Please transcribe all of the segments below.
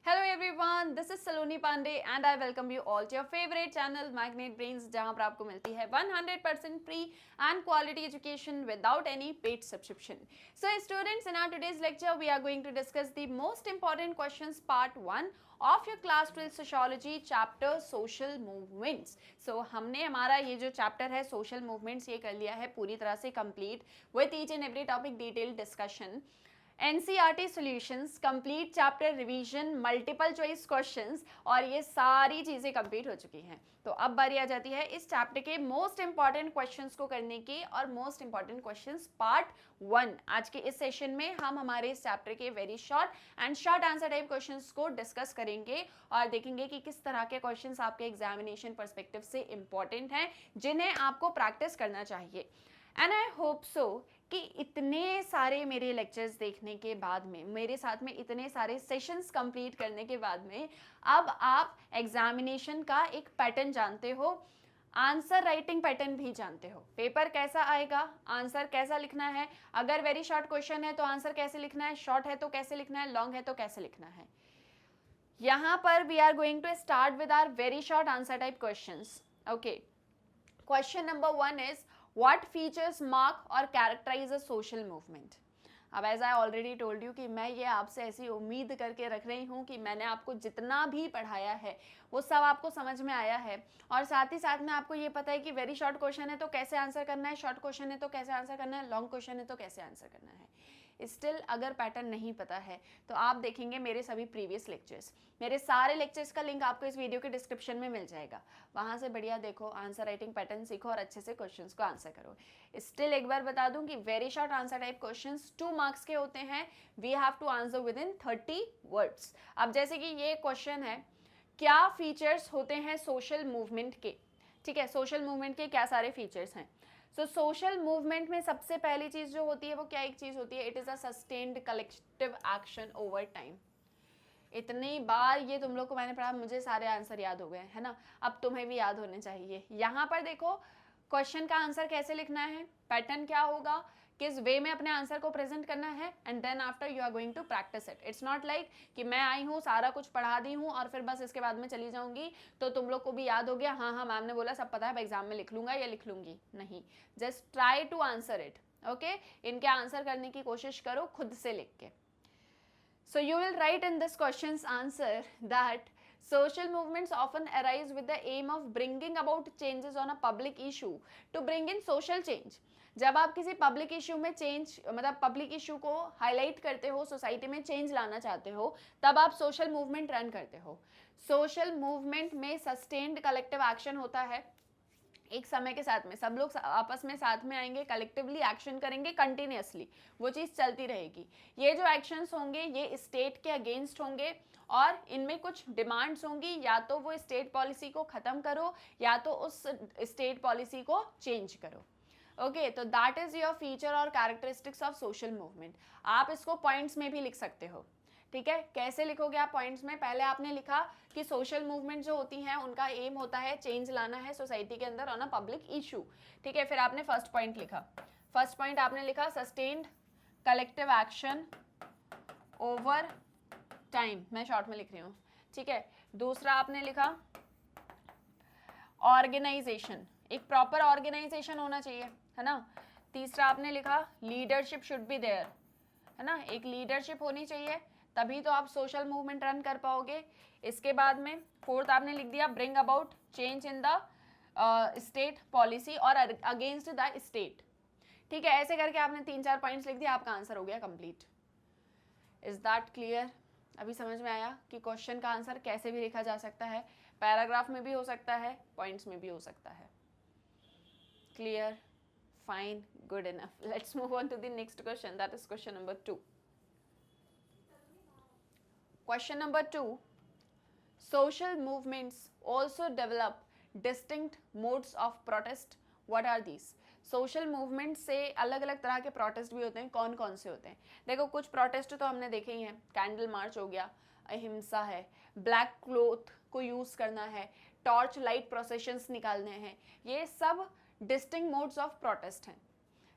Hello everyone, this is Saloni Pandey and I welcome you all to your favorite channel Magnet Brains जहां पर आपको मिलती है 100% free and quality education without any paid subscription. So students, in our today's lecture we are going to discuss the most important questions part 1 of your class 12 sociology chapter social movements. So हमने हमारा ये जो chapter है social movements ये कर लिया है पूरी तरह से complete with each and every topic detailed discussion. NCERT solutions, complete chapter revision, multiple choice questions और ये सारी चीज़ें कंप्लीट हो चुकी हैं. तो अब बारी आ जाती है इस चैप्टर के मोस्ट इंपॉर्टेंट क्वेश्चंस को करने की और मोस्ट इंपॉर्टेंट क्वेश्चंस पार्ट 1. आज के इस सेशन में हम हमारे इस चैप्टर के very short answer type questions को डिस्कस करेंगे और देखेंगे कि किस तरह के क्वेश्चंस आपके एग्जामिनेशन पर्सपेक्टिव से इंपॉर्टेंट हैं जिन्हें आपको प्रैक्टिस करना चाहिए. एंड आई होप सो कि इतने सारे मेरे लेक्चर्स देखने के बाद में, मेरे साथ में इतने सारे सेशंस कंप्लीट करने के बाद में अब आप एग्जामिनेशन का एक पैटर्न जानते हो, आंसर राइटिंग पैटर्न भी जानते हो. पेपर कैसा आएगा, आंसर कैसा लिखना है, अगर वेरी शॉर्ट क्वेश्चन है तो आंसर कैसे लिखना है, शॉर्ट है तो कैसे लिखना है, लॉन्ग है तो कैसे लिखना है. यहाँ पर we are going to start with our very short answer type questions. Okay, question number 1 is What features mark or characterize a social movement? अब as I already told you कि मैं ये आपसे ऐसी उम्मीद करके रख रही हूँ कि मैंने आपको जितना भी पढ़ाया है वो सब आपको समझ में आया है और साथ ही साथ में आपको ये पता है कि वेरी शॉर्ट क्वेश्चन है तो कैसे आंसर करना है, शॉर्ट क्वेश्चन है तो कैसे आंसर करना है, लॉन्ग क्वेश्चन है तो कैसे आंसर करना है. स्टिल अगर पैटर्न नहीं पता है तो आप देखेंगे मेरे सभी प्रीवियस लेक्चर्स, मेरे सारे लेक्चर्स का लिंक आपको इस वीडियो के डिस्क्रिप्शन में मिल जाएगा. वहाँ से बढ़िया देखो, आंसर राइटिंग पैटर्न सीखो और अच्छे से क्वेश्चंस को आंसर करो. स्टिल एक बार बता दूं कि very short answer type questions 2 marks के होते हैं. We have to answer within 30 words. अब जैसे कि ये क्वेश्चन है, क्या फीचर्स होते हैं सोशल मूवमेंट के. ठीक है, सोशल मूवमेंट के क्या सारे फीचर्स हैं. सो सोशल मूवमेंट में सबसे पहली चीज जो होती है वो क्या एक चीज होती है, it is a sustained collective action over time. इतनी बार ये तुम लोग को मैंने पढ़ा, मुझे सारे आंसर याद हो गए है ना, अब तुम्हें भी याद होने चाहिए. यहाँ पर देखो क्वेश्चन का आंसर कैसे लिखना है, पैटर्न क्या होगा, किस वे में अपने आंसर को प्रेजेंट करना है and then after you are going to practice it. It's not like कि मैं आई हूँ सारा कुछ पढ़ा दी हूँ और फिर बस इसके बाद में चली जाऊंगी तो तुम लोग को भी याद हो गया, हाँ हाँ मैम ने बोला सब पता है, अब एग्जाम में लिख लूंगा या लिख लूंगी. नहीं, just try to answer it. Okay, इनके आंसर करने की कोशिश करो खुद से लिख के. So you will write in this question's answer that social movements often arise with the aim of bringing about changes on a public issue to bring in social change. जब आप किसी पब्लिक इशू में change, मतलब public issue को highlight करते हो, society में change लाना चाहते हो, तब आप सोशल मूवमेंट रन करते हो. सोशल मूवमेंट में सस्टेन्ड कलेक्टिव एक्शन होता है. एक समय के साथ में सब लोग आपस में साथ में आएंगे, कलेक्टिवली एक्शन करेंगे, कंटिन्यूसली वो चीज़ चलती रहेगी. ये जो एक्शंस होंगे ये स्टेट के अगेंस्ट होंगे और इनमें कुछ डिमांड्स होंगी, या तो वो स्टेट पॉलिसी को ख़त्म करो या तो उस स्टेट पॉलिसी को चेंज करो. ओके, तो दैट इज़ योर फीचर और कैरेक्टरिस्टिक्स ऑफ सोशल मूवमेंट. आप इसको पॉइंट्स में भी लिख सकते हो. ठीक है, कैसे लिखोगे आप पॉइंट्स में, पहले आपने लिखा कि सोशल मूवमेंट जो होती हैं उनका एम होता है चेंज लाना है सोसाइटी के अंदर ऑन अ पब्लिक इशू. ठीक है, फिर आपने फर्स्ट पॉइंट लिखा. फर्स्ट पॉइंट आपने लिखा sustained collective action over time, मैं शॉर्ट में लिख रही हूँ. ठीक है, दूसरा आपने लिखा ऑर्गेनाइजेशन, एक प्रॉपर ऑर्गेनाइजेशन होना चाहिए, है ना. तीसरा आपने लिखा लीडरशिप शुड बी देयर, है ना, एक लीडरशिप होनी चाहिए, तभी तो आप सोशल मूवमेंट रन कर पाओगे. इसके बाद में फोर्थ आपने लिख दिया bring about change in the state policy और अगेंस्ट द स्टेट. ठीक है, ऐसे करके आपने 3-4 पॉइंट्स लिख दिया, आपका आंसर हो गया कंप्लीट. Is that clear? अभी समझ में आया कि क्वेश्चन का आंसर कैसे भी लिखा जा सकता है, पैराग्राफ में भी हो सकता है, पॉइंट्स में भी हो सकता है. Clear? Fine, good enough. Let's move on to the next question. That is question number 2. Question number 2. Social movements also develop distinct modes of protest. What are these? Social movement से अलग अलग तरह के प्रोटेस्ट भी होते हैं. कौन कौन से होते हैं? देखो, कुछ प्रोटेस्ट तो हमने देखे ही हैं. कैंडल मार्च हो गया, अहिंसा है, ब्लैक क्लोथ को यूज़ करना है, टॉर्च लाइट प्रोसेशंस निकालने हैं, ये सब डिस्टिंक्ट मोड्स ऑफ प्रोटेस्ट हैं.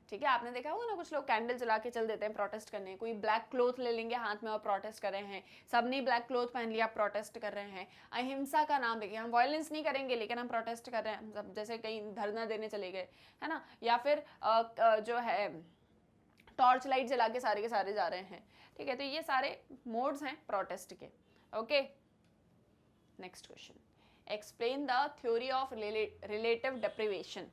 ठीक है, आपने देखा होगा ना कुछ लोग कैंडल जला के चल देते हैं प्रोटेस्ट करने, कोई ब्लैक क्लोथ ले लेंगे हाथ में और प्रोटेस्ट कर रहे हैं, सबने ब्लैक क्लोथ पहन लिया प्रोटेस्ट कर रहे हैं, अहिंसा का नाम लेके, हम वायलेंस नहीं करेंगे लेकिन हम प्रोटेस्ट कर रहे हैं, सब जैसे कहीं धरना देने चले गए, है ना, या फिर जो है टॉर्च लाइट जला के सारे जा रहे हैं, ठीक है, तो ये सारे मोड्स हैं प्रोटेस्ट के। Okay, next question, explain the theory of relative deprivation.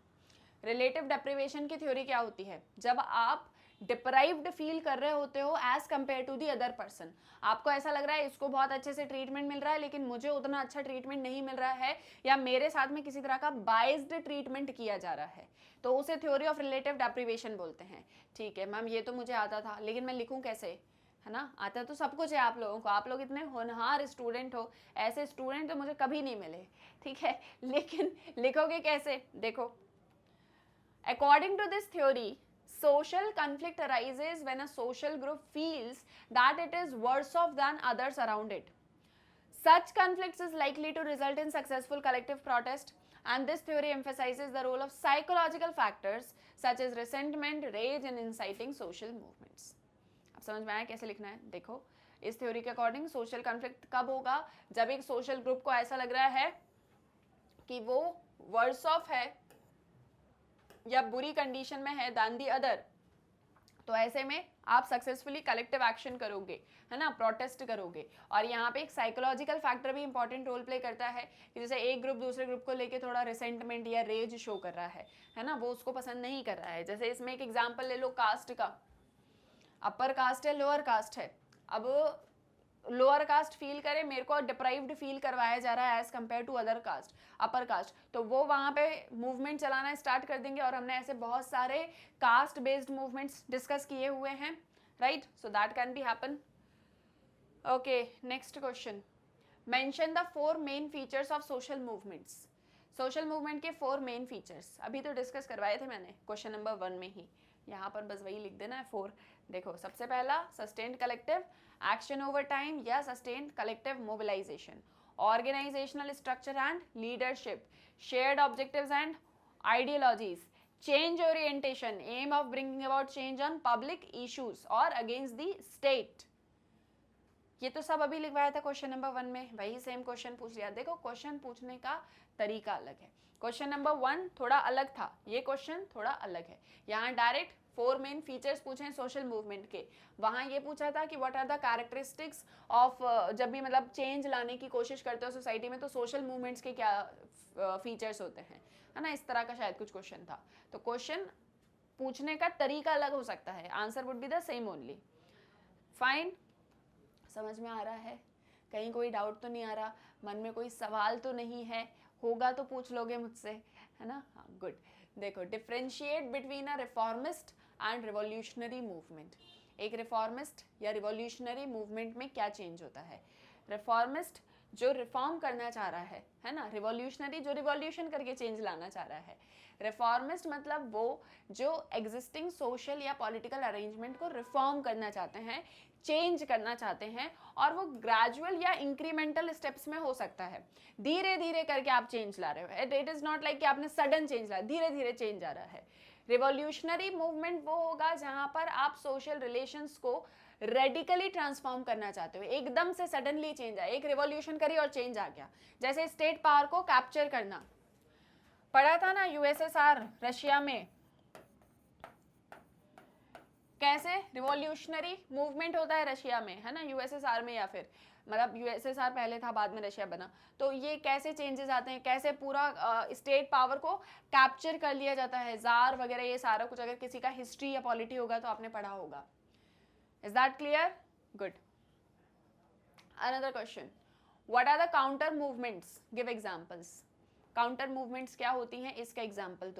Relative deprivation की थ्योरी क्या होती है? जब आप डिप्राइव्ड फील कर रहे होते हो as compare to the other person, आपको ऐसा लग रहा है इसको बहुत अच्छे से ट्रीटमेंट मिल रहा है लेकिन मुझे उतना अच्छा ट्रीटमेंट नहीं मिल रहा है, या मेरे साथ में किसी तरह का बाइज्ड ट्रीटमेंट किया जा रहा है, तो उसे थ्योरी ऑफ रिलेटिव डेप्रिवेशन बोलते हैं। ठीक है मैम, ये तो मुझे आता था लेकिन मैं लिखूं कैसे, है ना, आता तो सब कुछ है आप लोगों को, आप लोग इतने होनहार स्टूडेंट हो, ऐसे स्टूडेंट तो मुझे कभी नहीं मिले, ठीक है, लेकिन लिखोगे कैसे? देखो, according to this theory, social conflict arises when a social group feels that it is worse off than others around it. Such conflicts is likely to result in successful collective protest, and this theory emphasizes the role of psychological factors such as resentment, rage in inciting social movements. अब समझ में आया कैसे लिखना है? देखो, इस theory के अकॉर्डिंग सोशल कॉन्फ्लिक्ट कब होगा? जब एक सोशल ग्रुप को ऐसा लग रहा है कि वो वर्स ऑफ है या बुरी कंडीशन में है दैन दी अदर, तो ऐसे में आप सक्सेसफुली कलेक्टिव एक्शन करोगे, है ना, प्रोटेस्ट करोगे। और यहाँ पे एक साइकोलॉजिकल फैक्टर भी इंपॉर्टेंट रोल प्ले करता है कि जैसे एक ग्रुप दूसरे ग्रुप को लेके थोड़ा रिसेंटमेंट या रेज शो कर रहा है ना, वो उसको पसंद नहीं कर रहा है। जैसे इसमें एक एग्जांपल ले लो कास्ट का, अपर कास्ट है, लोअर कास्ट है, अब लोअर कास्ट फील करे मेरे को डिप्राइव्ड फील करवाया जा रहा है as compare to other caste, upper caste, तो वो वहाँ पे मूवमेंट चलाना स्टार्ट कर देंगे, और हमने ऐसे बहुत सारे कास्ट बेस्ड मूवमेंट्स डिस्कस किए हुए हैं, right, so that can be happen. Okay, next question, mention the 4 main features of social movements. Social movement के 4 मेन फीचर्स अभी तो डिस्कस करवाए थे मैंने क्वेश्चन नंबर 1 में ही, यहाँ पर बस वही लिख देना है 4। देखो, सबसे पहला sustained collective action over time या sustained collective mobilisation, organisational structure and leadership, shared objectives and ideologies, change orientation, aim of bringing about change on public issues और अगेंस्ट द स्टेट। ये तो सब अभी लिखवाया था क्वेश्चन नंबर 1 में, वही सेम क्वेश्चन पूछ लिया। देखो, क्वेश्चन पूछने का तरीका अलग है, क्वेश्चन नंबर 1 थोड़ा अलग था, ये क्वेश्चन थोड़ा अलग है। यहाँ डायरेक्ट 4 मेन फीचर्स पूछे हैं सोशल मूवमेंट के, वहाँ ये पूछा था कि what are the characteristics of, जब भी मतलब चेंज लाने की कोशिश करते हो सोसाइटी में तो सोशल मूवमेंट्स के क्या फीचर्स होते हैं, है ना, इस तरह का शायद कुछ क्वेश्चन था। तो क्वेश्चन पूछने का तरीका अलग हो सकता है, answer would be the same only. Fine, समझ में आ रहा है? कहीं कोई डाउट तो नहीं आ रहा? मन में कोई सवाल तो नहीं है? होगा तो पूछ लोगे मुझसे, है ना? हाँ, गुड। देखो, differentiate between a reformist and revolutionary movement. एक रिफॉर्मिस्ट या रिवॉल्यूशनरी मूवमेंट में क्या चेंज होता है? रिफॉर्मिस्ट जो रिफॉर्म करना चाह रहा है ना, रिवॉल्यूशनरी जो रिवॉल्यूशन करके चेंज लाना चाह रहा है। रिफॉर्मिस्ट मतलब वो जो एग्जिस्टिंग सोशल या पॉलिटिकल अरेंजमेंट को रिफॉर्म करना चाहते हैं, चेंज करना चाहते हैं, और वो ग्रेजुअल या इंक्रीमेंटल स्टेप्स में हो सकता है, धीरे धीरे करके आप चेंज ला रहे हो। इट इज नॉट लाइक कि आपने सडन चेंज ला, धीरे धीरे चेंज आ रहा है। रिवॉल्यूशनरी मूवमेंट वो होगा जहां पर आप सोशल रिलेशंस को रेडिकली ट्रांसफॉर्म करना चाहते हो, एकदम से सडनली चेंज आया, एक रिवॉल्यूशन करी और चेंज आ गया। जैसे स्टेट पावर को कैप्चर करना, पढ़ा था ना यूएसएसआर रशिया में कैसे रिवॉल्यूशनरी मूवमेंट होता है रशिया में, है ना, यूएसएसआर में, या फिर मतलब यूएसएसआर पहले था बाद में रशिया बना, तो ये कैसे चेंजेस आते हैं, कैसे पूरा स्टेट पावर को कैप्चर कर लिया जाता है, जार वगैरह ये सारा कुछ। अगर किसी का हिस्ट्री या पॉलिटी होगा तो आपने पढ़ा होगा। Is that clear? Good. Another question, what are the counter movements? Give examples. Counter movements क्या होती हैं, इसका एग्जाम्पल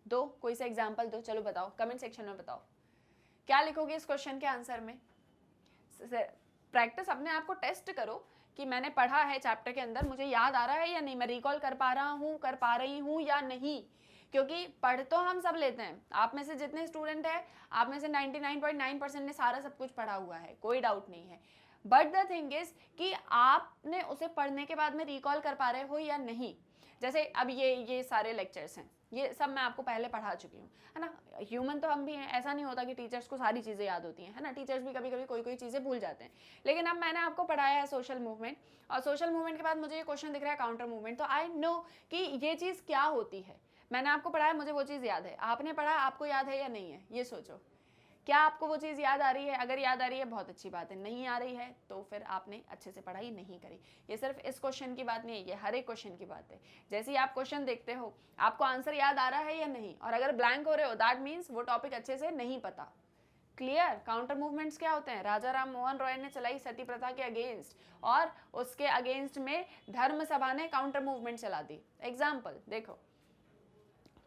दो, कोई सा एग्जाम्पल दो, चलो बताओ, कमेंट सेक्शन में बताओ क्या लिखोगे इस क्वेश्चन के आंसर में। प्रैक्टिस, अपने आप को टेस्ट करो कि मैंने पढ़ा है चैप्टर के अंदर, मुझे याद आ रहा है या नहीं, मैं रिकॉल कर पा रहा हूँ, कर पा रही हूँ या नहीं, क्योंकि पढ़ तो हम सब लेते हैं। आप में से जितने स्टूडेंट हैं, आप में से 99.9% ने सारा सब कुछ पढ़ा हुआ है, कोई डाउट नहीं है, बट द थिंग इज कि आपने उसे पढ़ने के बाद में रिकॉल कर पा रहे हो या नहीं। जैसे अब ये सारे लेक्चर्स हैं, ये सब मैं आपको पहले पढ़ा चुकी हूँ, है ना। ह्यूमन तो हम भी हैं, ऐसा नहीं होता कि टीचर्स को सारी चीज़ें याद होती हैं, है ना। टीचर्स भी कभी कभी कोई चीज़ें भूल जाते हैं। लेकिन अब मैंने आपको पढ़ाया है सोशल मूवमेंट, और सोशल मूवमेंट के बाद मुझे ये क्वेश्चन दिख रहा है काउंटर मूवमेंट, तो आई नो कि ये चीज़ क्या होती है। मैंने आपको पढ़ाया, मुझे वो चीज़ याद है, आपने पढ़ा, आपको याद है या नहीं है, ये सोचो। क्या आपको वो चीज़ याद आ रही है? अगर याद आ रही है बहुत अच्छी बात है, नहीं आ रही है तो फिर आपने अच्छे से पढ़ाई नहीं करी। ये सिर्फ इस क्वेश्चन की बात नहीं है, ये हर एक क्वेश्चन की बात है। जैसे ही आप क्वेश्चन देखते हो, आपको आंसर याद आ रहा है या नहीं, और अगर ब्लैंक हो रहे हो दैट मीन्स वो टॉपिक अच्छे से नहीं पता। क्लियर? काउंटर मूवमेंट्स क्या होते हैं? राजा राम मोहन रॉय ने चलाई सती प्रथा के अगेंस्ट, और उसके अगेंस्ट में धर्म सभा ने काउंटर मूवमेंट चला दी। एग्जाम्पल देखो,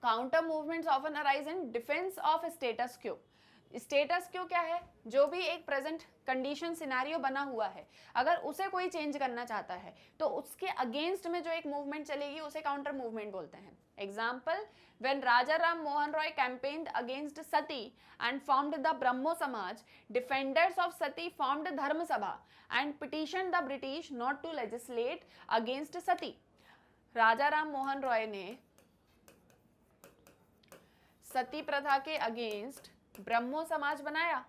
counter movements often arise in defence of status Q. Status Q क्या है? जो भी एक प्रेजेंट कंडीशन सिनेरियो बना हुआ है, अगर उसे कोई चेंज करना चाहता है तो उसके अगेंस्ट में जो एक मूवमेंट चलेगी उसे काउंटर मूवमेंट बोलते हैं। Example, when Raja Ram Mohan Roy campaigned against Sati and formed the Brahmo Samaj, defenders of Sati formed Dharma Sabha and petitioned the British not to legislate against Sati. राजा राम मोहन रॉय ने सती प्रथा के against ब्रह्मो समाज बनाया,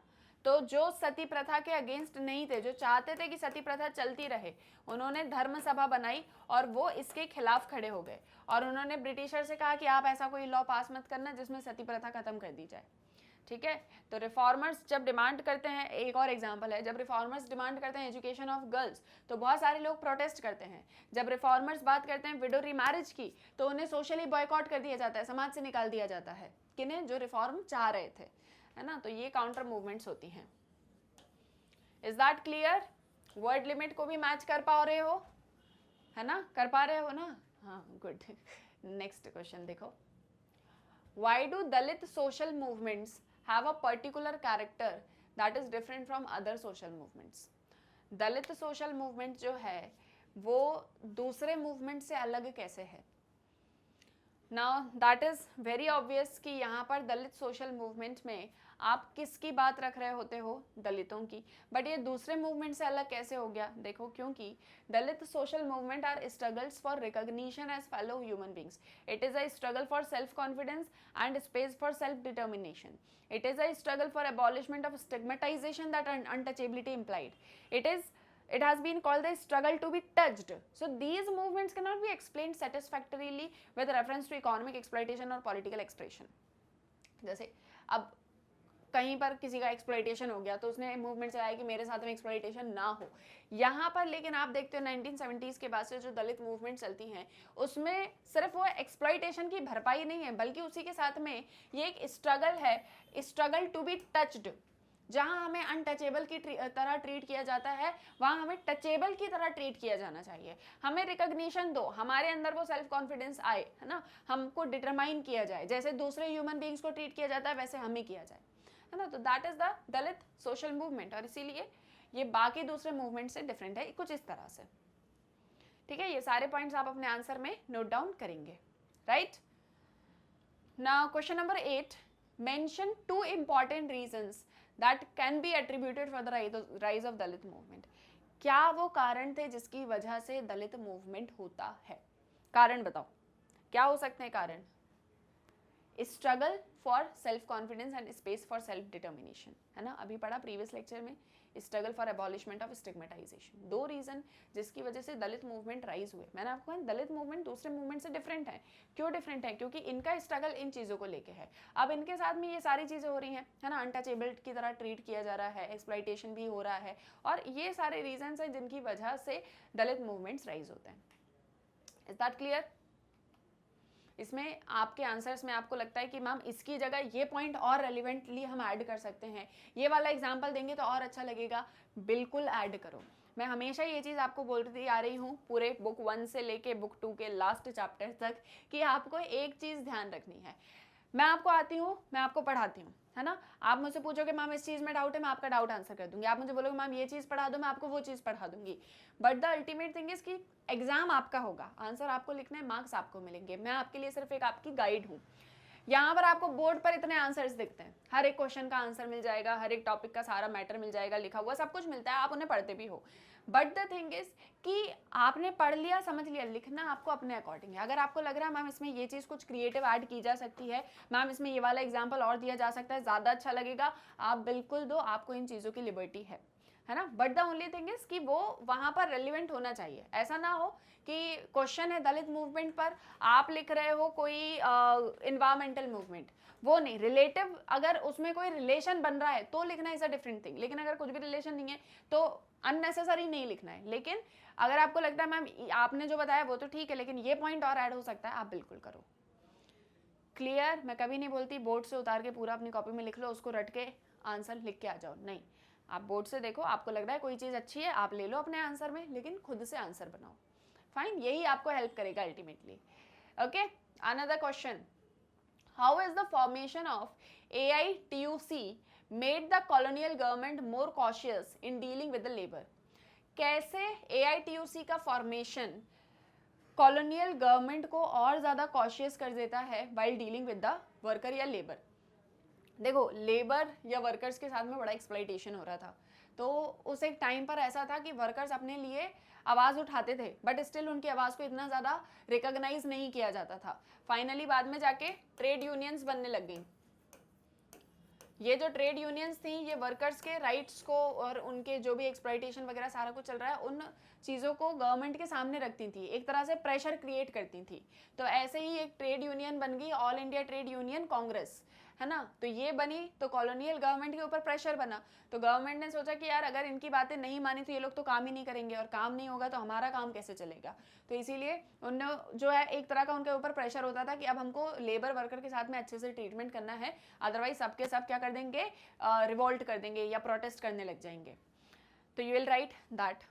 तो जो सती प्रथा के अगेंस्ट नहीं थे, जो चाहते थे कि सती प्रथा चलती रहे, उन्होंने धर्म सभा बनाई और वो इसके खिलाफ खड़े हो गए, और उन्होंने ब्रिटिशर से कहा कि आप ऐसा कोई लॉ पास मत करना जिसमें सती प्रथा खत्म कर दी जाए। ठीक है, तो रिफॉर्मर्स जब डिमांड करते हैं, एक और एग्जांपल है, जब रिफॉर्मर्स डिमांड करते हैं एजुकेशन ऑफ गर्ल्स तो बहुत सारे लोग प्रोटेस्ट करते हैं। जब रिफॉर्मर्स बात करते हैं विडो रीमैरिज की तो उन्हें सोशली बॉयकॉट कर दिया जाता है, समाज से निकाल दिया जाता है, किन्हें? जो रिफॉर्म चाह रहे थे, है ना। तो ये काउंटर मूवमेंट्स होती हैं। Is that clear? Word limit को भी मैच कर पा रहे हो, है ना, कर पा रहे हो ना? हाँ, गुड। नेक्स्ट क्वेश्चन देखो, why do Dalit social movements have a particular character that is different from other social movements? Dalit social movement जो है वो दूसरे मूवमेंट से अलग कैसे है? Now that is very obvious कि यहाँ पर दलित सोशल मूवमेंट में आप किसकी बात रख रहे होते हो? दलितों की। बट ये दूसरे मूवमेंट से अलग कैसे हो गया? देखो, क्योंकि Dalit social movement are struggles for recognition as fellow human beings. It is a struggle for self confidence and space for self determination. It is a struggle for abolishment of stigmatization that untouchability implied. It has been called the struggle to be touched. So these movements cannot be explained satisfactorily with reference to economic exploitation or political expression. जैसे अब कहीं पर किसी का exploitation हो गया तो उसने मूवमेंट चलाया कि मेरे साथ में एक्सप्लॉइटेशन ना हो यहाँ पर। लेकिन आप देखते हो 1970s के बाद से जो दलित मूवमेंट चलती हैं उसमें सिर्फ वो एक्सप्लॉइटेशन की भरपाई नहीं है, बल्कि उसी के साथ में ये एक स्ट्रगल है, स्ट्रगल टू बी टच्ड। जहाँ हमें अनटचेबल की तरह ट्रीट किया जाता है वहाँ हमें टचेबल की तरह ट्रीट किया जाना चाहिए। हमें रिकॉग्निशन दो, हमारे अंदर वो सेल्फ कॉन्फिडेंस आए, है ना, हमको डिटरमाइन किया जाए, जैसे दूसरे ह्यूमन बींग्स को ट्रीट किया जाता है वैसे हमें किया जाए, है ना। तो that is the Dalit social movement, और इसीलिए ये बाकी दूसरे मूवमेंट से डिफरेंट है कुछ इस तरह से। ठीक है, ये सारे पॉइंट्स आप अपने आंसर में नोट डाउन करेंगे, right. Now question number 8, mention 2 important reasons that can be attributed for the rise of Dalit movement. क्या वो कारण थे जिसकी वजह से दलित मूवमेंट होता है? कारण बताओ, क्या हो सकते हैं कारण? Struggle for self confidence and space for self determination, है ना, अभी पढ़ा प्रीवियस लेक्चर में। Struggle for एबॉलिशमेंट of stigmatisation, 2 reason जिसकी वजह से दलित मूवमेंट राइज हुए। मैंने आपको कहा दलित मूवमेंट दूसरे मूवमेंट से डिफरेंट है। क्यों डिफरेंट है? क्योंकि इनका स्ट्रगल इन चीज़ों को लेके है। अब इनके साथ में ये सारी चीज़ें हो रही हैं, है ना, अनटचेबल की तरह ट्रीट किया जा रहा है, एक्सप्लॉइटेशन भी हो रहा है, और ये सारे रीजन हैं जिनकी वजह से दलित मूवमेंट्स राइज होते हैं। Is that clear? इसमें आपके आंसर्स में आपको लगता है कि मैम इसकी जगह ये पॉइंट और रेलिवेंटली हम ऐड कर सकते हैं, ये वाला एग्जांपल देंगे तो और अच्छा लगेगा, बिल्कुल ऐड करो। मैं हमेशा ये चीज़ आपको बोलती आ रही हूँ पूरे बुक 1 से लेके बुक 2 के लास्ट चैप्टर तक कि आपको एक चीज़ ध्यान रखनी है। मैं आपको आती हूँ, मैं आपको पढ़ाती हूँ, है ना। आप मुझसे पूछोगे मैम इस चीज़ में डाउट है, मैं आपका डाउट आंसर कर दूंगी। आप मुझे बोलोगे मैम ये चीज़ पढ़ा दो, मैं आपको वो चीज़ पढ़ा दूंगी। But the ultimate thing is कि एग्जाम आपका होगा, आंसर आपको लिखना है, मार्क्स आपको मिलेंगे। मैं आपके लिए सिर्फ एक आपकी गाइड हूँ। यहाँ पर आपको बोर्ड पर इतने आंसर्स दिखते हैं, हर एक क्वेश्चन का आंसर मिल जाएगा, हर एक टॉपिक का सारा मैटर मिल जाएगा, लिखा हुआ सब कुछ मिलता है, आप उन्हें पढ़ते भी हो। बट द थिंग इज कि आपने पढ़ लिया, समझ लिया, लिखना आपको अपने अकॉर्डिंग है। अगर आपको लग रहा है मैम इसमें ये चीज़ कुछ क्रिएटिव ऐड की जा सकती है, मैम इसमें ये वाला एग्जाम्पल और दिया जा सकता है, ज़्यादा अच्छा लगेगा, आप बिल्कुल दो, आपको इन चीज़ों की लिबर्टी है ना। But the only thing is कि वो वहाँ पर रेलिवेंट होना चाहिए। ऐसा ना हो कि क्वेश्चन है दलित मूवमेंट पर, आप लिख रहे हो कोई इन्वायरमेंटल मूवमेंट, वो नहीं, रिलेटिव अगर उसमें कोई रिलेशन बन रहा है तो लिखना इज अ डिफरेंट थिंग, लेकिन अगर कुछ भी रिलेशन नहीं है तो अननेसेसरी नहीं लिखना है। लेकिन अगर आपको लगता है मैम आपने जो बताया वो तो ठीक है, लेकिन ये पॉइंट और ऐड हो सकता है, आप बिल्कुल करो। क्लियर? मैं कभी नहीं बोलती बोर्ड से उतार के पूरा अपनी कॉपी में लिख लो, उसको रट के आंसर लिख के आ जाओ, नहीं। आप बोर्ड से देखो, आपको लग रहा है कोई चीज़ अच्छी है, आप ले लो अपने आंसर में, लेकिन खुद से आंसर बनाओ। फाइन, यही आपको हेल्प करेगा ultimately. Okay, another question, how is the formation of AITUC made the colonial government more cautious in dealing with the labour? कैसे AITUC का फॉर्मेशन कॉलोनियल गवर्नमेंट को और ज़्यादा कॉशियस कर देता है while dealing with the worker या labour? देखो, लेबर या वर्कर्स के साथ में बड़ा एक्सप्लॉइटेशन हो रहा था, तो उस एक टाइम पर ऐसा था कि वर्कर्स अपने लिए आवाज़ उठाते थे, बट स्टिल उनकी आवाज़ को इतना ज़्यादा रिकॉग्नाइज नहीं किया जाता था। फाइनली बाद में जाके ट्रेड यूनियंस बनने लग गई। ये जो ट्रेड यूनियंस थी, ये वर्कर्स के राइट्स को और उनके जो भी एक्सप्लॉइटेशन वगैरह सारा कुछ चल रहा है, उन चीज़ों को गवर्नमेंट के सामने रखती थी, एक तरह से प्रेशर क्रिएट करती थी। तो ऐसे ही एक ट्रेड यूनियन बन गई, all India trade union Congress, है ना। तो ये बनी, तो कॉलोनियल गवर्नमेंट के ऊपर प्रेशर बना, तो गवर्नमेंट ने सोचा कि यार अगर इनकी बातें नहीं मानी तो ये लोग तो काम ही नहीं करेंगे, और काम नहीं होगा तो हमारा काम कैसे चलेगा। तो इसीलिए उन जो है एक तरह का उनके ऊपर प्रेशर होता था कि अब हमको लेबर वर्कर के साथ में अच्छे से ट्रीटमेंट करना है, अदरवाइज सबके सब क्या कर देंगे, रिवोल्ट कर देंगे या प्रोटेस्ट करने लग जाएंगे। तो you will write that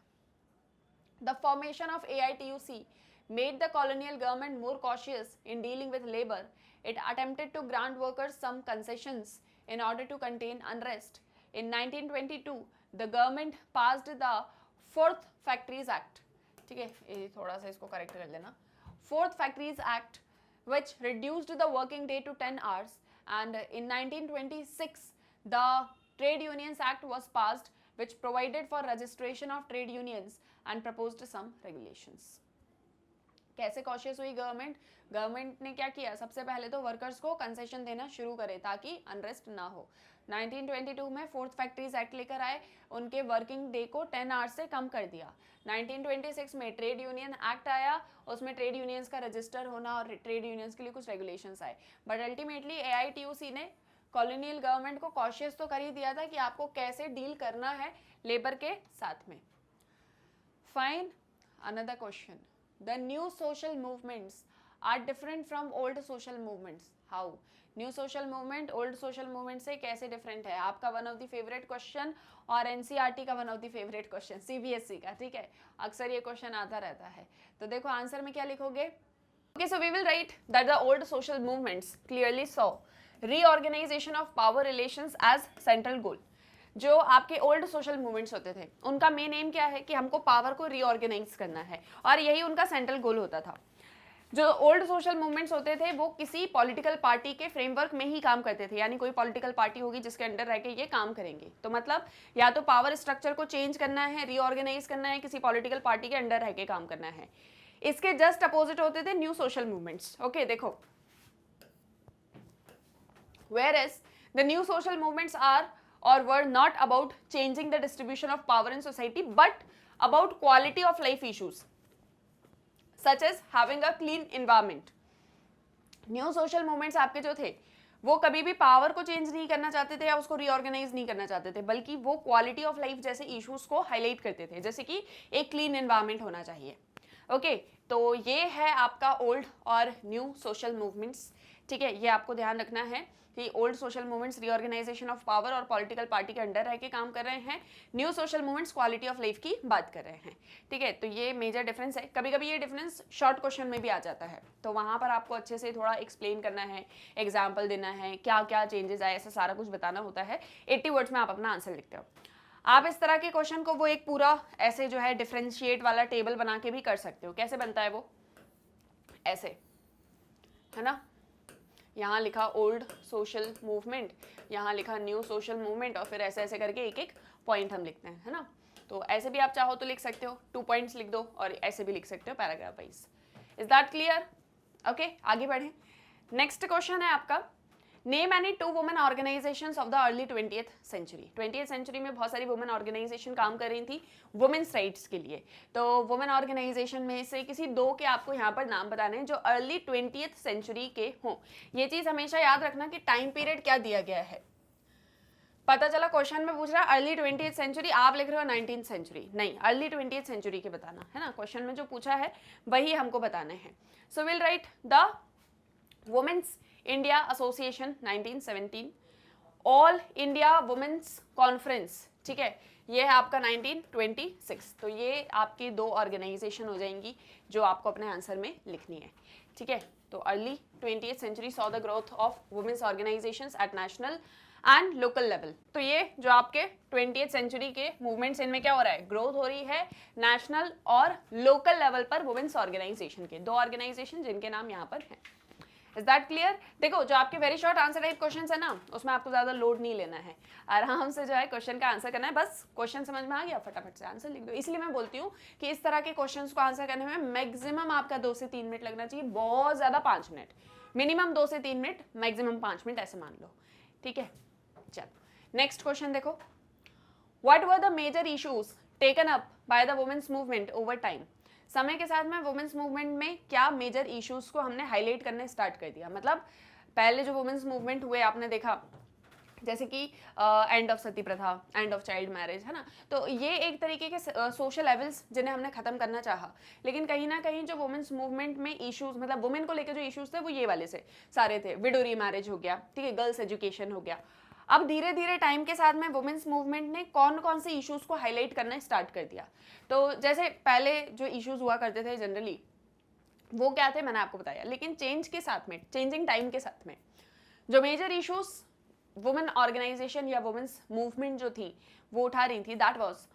the formation of AITUC made the colonial government more cautious in dealing with labor. It attempted to grant workers some concessions in order to contain unrest. In 1922, the government passed the Fourth Factories Act. ठीक है, ये थोड़ा सा इसको correct कर लेना। Fourth Factories Act, which reduced the working day to 10 hours. And in 1926, the Trade Unions Act was passed, which provided for registration of trade unions and proposed some regulations. कैसे cautious हुई government? Government ने क्या किया, सबसे पहले तो workers को concession देना शुरू करे ताकि अनरेस्ट ना हो। 1922 में फोर्थ फैक्ट्रीज एक्ट लेकर आए, उनके वर्किंग डे को 10 आवर्स से कम कर दिया। 1926 में ट्रेड यूनियन एक्ट आया, उसमें ट्रेड यूनियंस का रजिस्टर होना और ट्रेड यूनियंस के लिए कुछ रेगुलेशंस आए। बट अल्टीमेटली AITUC ने कॉलोनियल गवर्नमेंट को कॉशियस तो कर ही दिया था कि आपको कैसे डील करना है लेबर के साथ में। Fine, another question, the new social movements are different from old social movements. How? New social movement old social movement से कैसे different है? आपका one of the favorite question और NCERT का one of the favorite question, CBSE का, ठीक है, अक्सर ये question आता रहता है। तो देखो आंसर में क्या लिखोगे? Okay, so we will write that the old social movements clearly saw reorganization of power relations as central goal. जो आपके ओल्ड सोशल मूवमेंट्स होते थे, उनका मेन एम क्या है कि हमको पावर को रीऑर्गेनाइज करना है, और यही उनका सेंट्रल गोल होता था। जो ओल्ड सोशल मूवमेंट्स होते थे वो किसी पॉलिटिकल पार्टी के फ्रेमवर्क में ही काम करते थे, यानी कोई पॉलिटिकल पार्टी होगी जिसके अंडर रह के ये काम करेंगे। तो मतलब या तो पावर स्ट्रक्चर को चेंज करना है, रीऑर्गेनाइज करना है, किसी पॉलिटिकल पार्टी के अंडर रह के काम करना है। इसके जस्ट अपोजिट होते थे न्यू सोशल मूवमेंट्स। ओके, देखो, whereas the new social movements are or were not about changing the distribution of power in society but about quality of life issues such as having a clean environment. New social movements आपके जो थे वो कभी भी power को change नहीं करना चाहते थे या उसको रीऑर्गेनाइज नहीं करना चाहते थे, बल्कि वो क्वालिटी ऑफ लाइफ जैसे इश्यूज को हाईलाइट करते थे, जैसे कि एक क्लीन एनवायरनमेंट होना चाहिए। ओके, तो ये है आपका ओल्ड और न्यू सोशल मूवमेंट्स। ठीक है, ये आपको ध्यान रखना है कि old social movements reorganization of power और पॉलिटिकल पार्टी के अंडर रह के काम कर रहे हैं, new social movements quality of life की बात कर रहे हैं। ठीक है, तो ये मेजर डिफरेंस है। कभी कभी ये डिफरेंस शॉर्ट क्वेश्चन में भी आ जाता है, तो वहाँ पर आपको अच्छे से थोड़ा एक्सप्लेन करना है, एग्जाम्पल देना है, क्या क्या चेंजेस आए, ऐसा सारा कुछ बताना होता है। 80 वर्ड्स में आप अपना आंसर लिखते हो। आप इस तरह के क्वेश्चन को वो एक पूरा ऐसे जो है डिफरेंशिएट वाला टेबल बना के भी कर सकते हो। कैसे बनता है वो? ऐसे, है ना, यहाँ लिखा ओल्ड सोशल मूवमेंट, यहाँ लिखा न्यू सोशल मूवमेंट, और फिर ऐसे ऐसे करके एक एक पॉइंट हम लिखते हैं, है ना। तो ऐसे भी आप चाहो तो लिख सकते हो, 2 पॉइंट्स लिख दो, और ऐसे भी लिख सकते हो paragraph wise. Is that clear? Okay, आगे बढ़े। नेक्स्ट क्वेश्चन है आपका, name any 2 women organizations of the early 20th century. 20th century में बहुत सारी वुमेन ऑर्गेनाइजेशन काम कर रही थी वुमेन्स राइट्स के लिए। तो वुमेन ऑर्गेनाइजेशन में से किसी 2 के आपको यहाँ पर नाम बताने हैं जो अर्ली 20th सेंचुरी के हों। ये चीज़ हमेशा याद रखना कि टाइम पीरियड क्या दिया गया है। पता चला क्वेश्चन में पूछ रहा है अर्ली 20th सेंचुरी, आप लिख रहे हो 19th सेंचुरी, नहीं, अर्ली 20th सेंचुरी के बताना है ना। क्वेश्चन में जो पूछा है वही हमको बताने हैं। So will write the women's India association 1917, all India women's conference, ठीक है, ये है आपका 1926। तो ये आपकी 2 ऑर्गेनाइजेशन हो जाएंगी जो आपको अपने आंसर में लिखनी है, ठीक है। तो early 20th century saw the growth of women's organizations at national and local level. तो ये जो आपके 20th सेंचुरी के मूवमेंट्स, इनमें क्या हो रहा है, ग्रोथ हो रही है नेशनल और लोकल लेवल पर वुमेन्स ऑर्गेनाइजेशन के। 2 ऑर्गेनाइजेशन जिनके नाम यहाँ पर हैं। Is that clear? देखो, जो आपके very short answer type question है ना, उसमें आपको ज्यादा लोड नहीं लेना है, आराम से जो है क्वेश्चन का आंसर करना है। बस क्वेश्चन समझ में आ गया, फटाफट से आंसर लिख दो। इसलिए मैं बोलती हूँ कि इस तरह के क्वेश्चंस को आंसर करने में मैक्सिमम आपका 2 से 3 मिनट लगना चाहिए, बहुत ज्यादा 5 मिनट, मिनिमम 2 से 3 मिनट, मैक्सिमम 5 मिनट, ऐसे मान लो, ठीक है। चलो नेक्स्ट क्वेश्चन देखो, what were the major issues taken up by the women's movement over time. समय के साथ में वुमेन्स मूवमेंट में क्या मेजर इश्यूज को हमने हाईलाइट करने स्टार्ट कर दिया। मतलब पहले जो वुमेन्स मूवमेंट हुए आपने देखा, जैसे कि एंड ऑफ सती प्रथा, एंड ऑफ चाइल्ड मैरिज, है ना। तो ये एक तरीके के सोशल लेवल्स जिन्हें हमने खत्म करना चाहा, लेकिन कहीं ना कहीं जो वुमेन्स मूवमेंट में इश्यूज, मतलब वुमेन को लेकर जो इश्यूज थे वो ये वाले से सारे थे। विडो रीमैरिज हो गया, ठीक है, गर्ल्स एजुकेशन हो गया। अब धीरे धीरे टाइम के साथ में वुमेन्स मूवमेंट ने कौन कौन से इश्यूज को हाईलाइट करना स्टार्ट कर दिया। तो जैसे पहले जो इश्यूज हुआ करते थे जनरली, वो क्या थे मैंने आपको बताया, लेकिन चेंज के साथ में, चेंजिंग टाइम के साथ में जो मेजर इश्यूज वुमेन ऑर्गेनाइजेशन या वुमेन्स मूवमेंट जो थी वो उठा रही थी, that was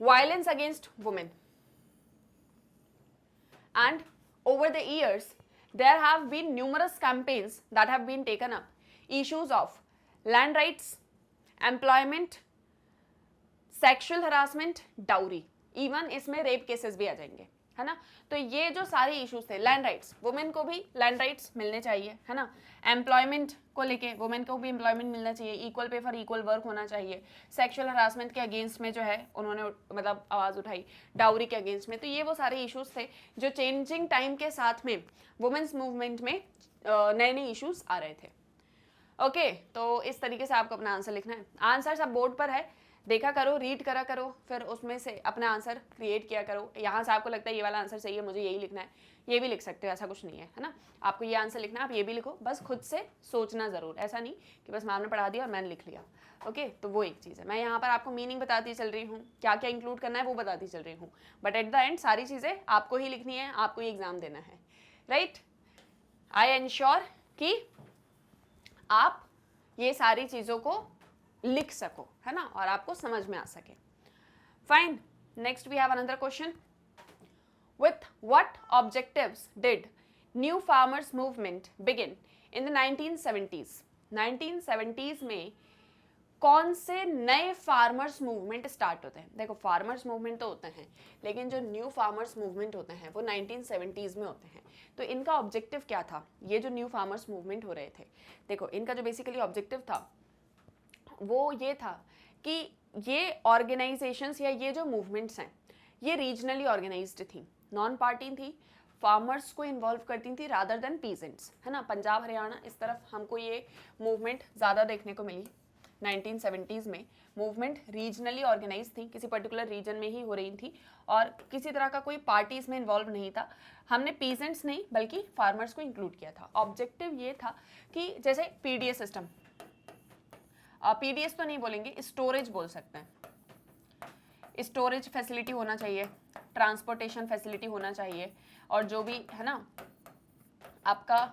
violence against women. And over the years there have been numerous campaigns that have been taken up, issues of land rights, employment, sexual harassment, dowry, even इसमें rape cases भी आ जाएंगे, है ना। तो ये जो सारे इश्यूज थे, लैंड राइट्स, वुमेन को भी लैंड राइट्स मिलने चाहिए, है ना। एम्प्लॉयमेंट को लेके वुमेन को भी एम्प्लॉयमेंट मिलना चाहिए, equal pay for equal work होना चाहिए। सेक्सुअल हरासमेंट के अगेंस्ट में जो है उन्होंने मतलब आवाज़ उठाई, डाउरी के अगेंस्ट में। तो ये वो सारे इश्यूज थे जो चेंजिंग टाइम के साथ में वुमेन्स मूवमेंट में नए नए इश्यूज आ रहे थे। ओके, तो इस तरीके से आपको अपना आंसर लिखना है। आंसर सब बोर्ड पर है, देखा करो, रीड करा करो, फिर उसमें से अपना आंसर क्रिएट किया करो। यहाँ से आपको लगता है ये वाला आंसर सही है, मुझे यही लिखना है, ये भी लिख सकते हो, ऐसा कुछ नहीं है, है ना। आपको ये आंसर लिखना है, आप ये भी लिखो, बस खुद से सोचना ज़रूर, ऐसा नहीं कि बस मैम ने पढ़ा दिया और मैंने लिख लिया। ओके, तो वो एक चीज़ है। मैं यहाँ पर आपको मीनिंग बताती चल रही हूँ, क्या क्या इंक्लूड करना है वो बताती चल रही हूँ, बट एट द एंड सारी चीज़ें आपको ही लिखनी है, आपको ही एग्जाम देना है, राइट। आई एंश्योर कि आप ये सारी चीज़ों को लिख सको, है ना, और आपको समझ में आ सके। Fine, next we have another question, with what objectives did new farmers movement begin in the 1970s। 1970s में कौन से नए फार्मर्स मूवमेंट स्टार्ट होते हैं। देखो, फार्मर्स मूवमेंट तो होते हैं, लेकिन जो न्यू फार्मर्स मूवमेंट होते हैं वो 1970s में होते हैं। तो इनका ऑब्जेक्टिव क्या था, ये जो न्यू फार्मर्स मूवमेंट हो रहे थे, देखो इनका जो बेसिकली ऑब्जेक्टिव था वो ये था कि ये ऑर्गेनाइजेशंस या ये जो मूवमेंट्स हैं ये रीजनली ऑर्गेनाइज्ड थी, नॉन पार्टी थी, फार्मर्स को इन्वॉल्व करती थी रादर देन पीजेंट्स, है ना। पंजाब हरियाणा इस तरफ हमको ये मूवमेंट ज़्यादा देखने को मिली। 1970s में मूवमेंट रीजनली ऑर्गेनाइज थी, किसी पर्टिकुलर रीजन में ही हो रही थी और किसी तरह का कोई पार्टी इसमें इन्वॉल्व नहीं था। हमने पीजेंट्स नहीं बल्कि फार्मर्स को इंक्लूड किया था। ऑब्जेक्टिव ये था कि जैसे पीडीएस सिस्टम, पीडीएस तो नहीं बोलेंगे, स्टोरेज बोल सकते हैं, स्टोरेज फैसिलिटी होना चाहिए, ट्रांसपोर्टेशन फैसिलिटी होना चाहिए, और जो भी है ना आपका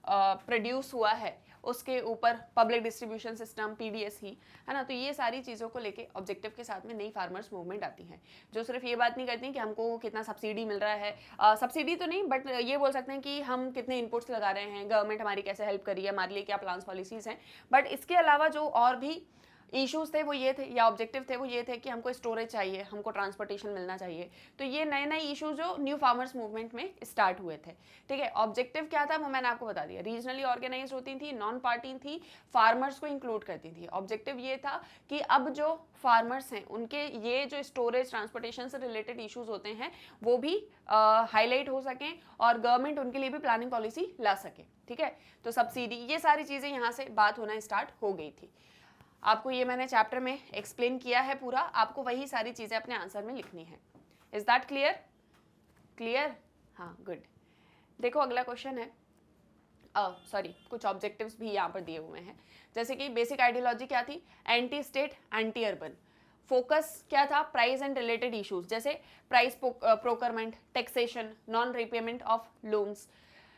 प्रोड्यूस हुआ है उसके ऊपर पब्लिक डिस्ट्रीब्यूशन सिस्टम PDS ही, है ना। तो ये सारी चीज़ों को लेके ऑब्जेक्टिव के साथ में नई फार्मर्स मूवमेंट आती है, जो सिर्फ ये बात नहीं करती कि हमको कितना सब्सिडी मिल रहा है, सब्सिडी तो नहीं बट ये बोल सकते हैं कि हम कितने इनपुट्स लगा रहे हैं, गवर्नमेंट हमारी कैसे हेल्प करी है, हमारे लिए क्या प्लान्स पॉलिसीज़ हैं। बट इसके अलावा जो और भी इश्यूज थे वो ये थे, या ऑब्जेक्टिव थे वो ये थे कि हमको स्टोरेज चाहिए, हमको ट्रांसपोर्टेशन मिलना चाहिए। तो ये नए नए इशू जो न्यू फार्मर्स मूवमेंट में स्टार्ट हुए थे, ठीक है। ऑब्जेक्टिव क्या था वो मैंने आपको बता दिया, रीजनली ऑर्गेनाइज होती थी, नॉन पार्टी थी, फार्मर्स को इंक्लूड करती थी। ऑब्जेक्टिव ये था कि अब जो फार्मर्स हैं उनके ये जो स्टोरेज ट्रांसपोर्टेशन से रिलेटेड इश्यूज होते हैं वो भी हाईलाइट हो सकें और गवर्नमेंट उनके लिए भी प्लानिंग पॉलिसी ला सके, ठीक है। तो सब्सिडी, ये सारी चीज़ें यहाँ से बात होना स्टार्ट हो गई थी। आपको ये मैंने चैप्टर में एक्सप्लेन किया है पूरा, आपको वही सारी चीज़ें अपने आंसर में लिखनी है। Is that clear? क्लियर, हाँ, गुड। देखो अगला क्वेश्चन है, सॉरी कुछ ऑब्जेक्टिव्स भी यहाँ पर दिए हुए हैं। जैसे कि बेसिक आइडियोलॉजी क्या थी, anti state anti urban. Focus क्या था, प्राइस एंड रिलेटेड इश्यूज, जैसे price procurement, taxation, non repayment of loans.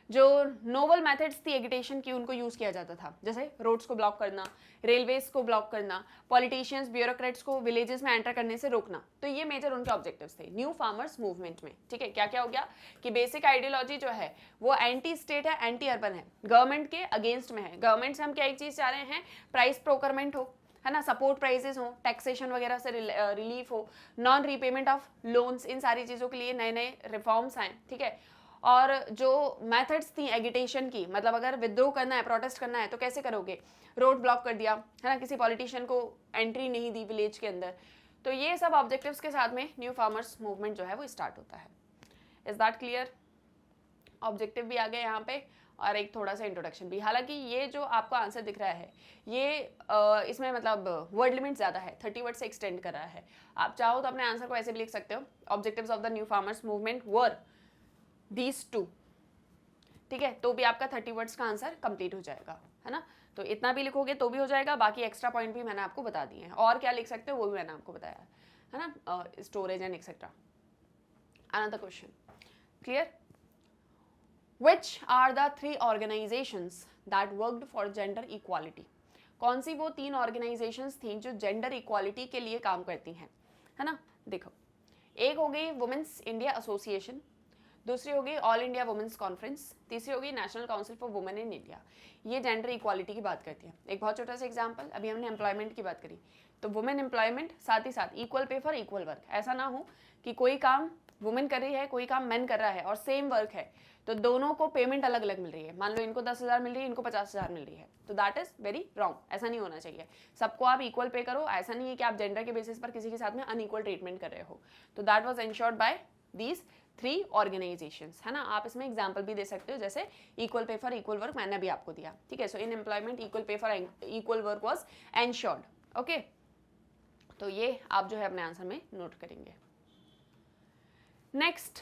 जो नोवल मेथड्स थी एगिटेशन की उनको यूज़ किया जाता था, जैसे रोड्स को ब्लॉक करना, रेलवेज को ब्लॉक करना, पॉलिटिशियंस ब्यूरोक्रेट्स को विलेजेस में एंटर करने से रोकना। तो ये मेजर उनके ऑब्जेक्टिव्स थे न्यू फार्मर्स मूवमेंट में, ठीक है। क्या क्या हो गया कि बेसिक आइडियोलॉजी जो है वो एंटी स्टेट है, एंटी अर्बन है, गवर्नमेंट के अगेंस्ट में है। गवर्नमेंट से हम क्या एक चीज़ चाह रहे हैं, प्राइस प्रोकरमेंट हो, है ना, सपोर्ट प्राइजेस हो, टैक्सेशन वगैरह से रिलीफ हो, नॉन रीपेमेंट ऑफ लोन्स, इन सारी चीज़ों के लिए नए नए रिफॉर्म्स आए, ठीक है। और जो मेथड्स थी एगिटेशन की, मतलब अगर विद्रोह करना है, प्रोटेस्ट करना है तो कैसे करोगे, रोड ब्लॉक कर दिया, है ना, किसी पॉलिटिशियन को एंट्री नहीं दी विलेज के अंदर। तो ये सब ऑब्जेक्टिव्स के साथ में न्यू फार्मर्स मूवमेंट जो है वो स्टार्ट होता है। Is that clear? ऑब्जेक्टिव भी आ गए यहाँ पे और एक थोड़ा सा इंट्रोडक्शन भी। हालांकि ये जो आपको आंसर दिख रहा है ये इसमें मतलब वर्ड लिमिट ज़्यादा है, 30 वर्ड से एक्सटेंड कर रहा है। आप चाहो तो अपने आंसर को ऐसे भी लिख सकते हो, objectives of the new farmers movement were these two, ठीक है। तो भी आपका 30 वर्ड्स का आंसर कंप्लीट हो जाएगा, है ना। तो इतना भी लिखोगे तो भी हो जाएगा, बाकी एक्स्ट्रा पॉइंट भी मैंने आपको बता दिए हैं, और क्या लिख सकते हो वो भी मैंने आपको बताया है ना, storage and etcetera. Another question, clear? Which are the 3 organizations that worked for gender equality? कौन सी वो 3 ऑर्गेनाइजेशंस थी जो जेंडर इक्वालिटी के लिए काम करती हैं, है ना। देखो, एक हो गई वुमेन्स इंडिया एसोसिएशन, दूसरी होगी ऑल इंडिया वुमेन्स कॉन्फ्रेंस, तीसरी होगी national council for women in India. ये जेंडर इक्वालिटी की बात करती है। एक बहुत छोटा सा एग्जांपल, अभी हमने एम्प्लॉयमेंट की बात करी, तो वुमेन एम्प्लॉयमेंट, साथ ही साथ equal pay for equal work. ऐसा ना हो कि कोई काम वुमेन कर रही है, कोई काम मैन कर रहा है और सेम वर्क है, तो दोनों को पेमेंट अलग अलग मिल रही है। मान लो इनको 10,000 मिल रही है, इनको 50,000 मिल रही है, तो दैट इज वेरी रॉन्ग। ऐसा नहीं होना चाहिए, सबको आप इक्वल पे करो। ऐसा नहीं है कि आप जेंडर के बेसिस पर किसी के साथ में अनइक्वल ट्रीटमेंट कर रहे हो। तो that was ensured by these 3 organizations, है ना। आप इसमें एग्जांपल भी दे सकते हो, जैसे equal pay for equal work मैंने भी आपको दिया, ठीक है। So in employment equal pay for equal work was ensured, okay. तो ये आप जो है अपने आंसर में नोट करेंगे। Next,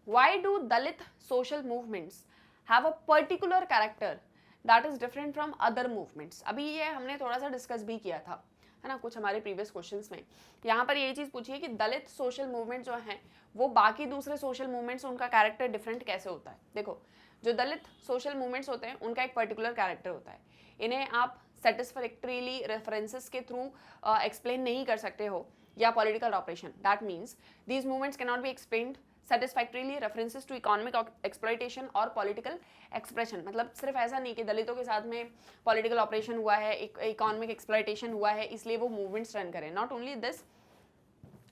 why do Dalit social movements have a particular character that is different from other movements? अभी ये हमने थोड़ा सा डिस्कस भी किया था, है ना, कुछ हमारे प्रीवियस क्वेश्चंस में। यहाँ पर यही चीज़ पूछी है कि दलित सोशल मूवमेंट जो है वो बाकी दूसरे सोशल मूवमेंट्स, उनका कैरेक्टर डिफरेंट कैसे होता है। देखो, जो दलित सोशल मूवमेंट्स होते हैं उनका एक पर्टिकुलर कैरेक्टर होता है। इन्हें आप सेटिस्फैक्ट्रीली रेफरेंसेस के थ्रू एक्सप्लेन नहीं कर सकते हो, या political operation. That means these movements can not be explained satisfactorily references to economic exploitation और political expression। मतलब सिर्फ ऐसा नहीं कि दलितों के साथ में political operation हुआ है, economic exploitation हुआ है, इसलिए वो movements रन करें। Not only this,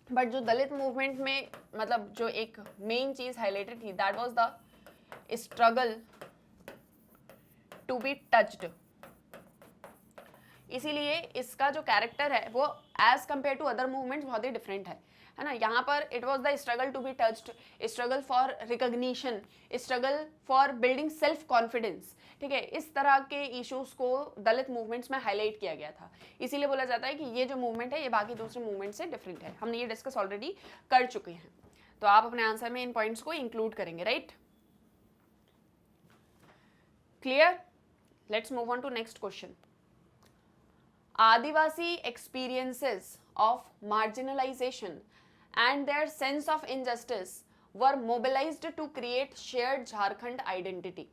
बट जो दलित मूवमेंट में मतलब जो एक मेन चीज हाईलाइटेड थी, that was the struggle to be touched. इसीलिए इसका जो कैरेक्टर है वो as compare to other movements बहुत ही डिफरेंट है ना। यहाँ पर it was the struggle to be touched, struggle for recognition, struggle for building self confidence, ठीक है। इस तरह के इश्यूज को दलित मूवमेंट्स में हाईलाइट किया गया था। इसीलिए बोला जाता है कि ये जो मूवमेंट है ये बाकी दूसरे मूवमेंट से डिफरेंट है। हमने ये डिस्कस ऑलरेडी कर चुके हैं, तो आप अपने आंसर में इन पॉइंट्स को इंक्लूड करेंगे, right? Clear? Let's move on to next question. Adivasi experiences of marginalization and their sense of injustice were mobilized to create shared Jharkhand identity.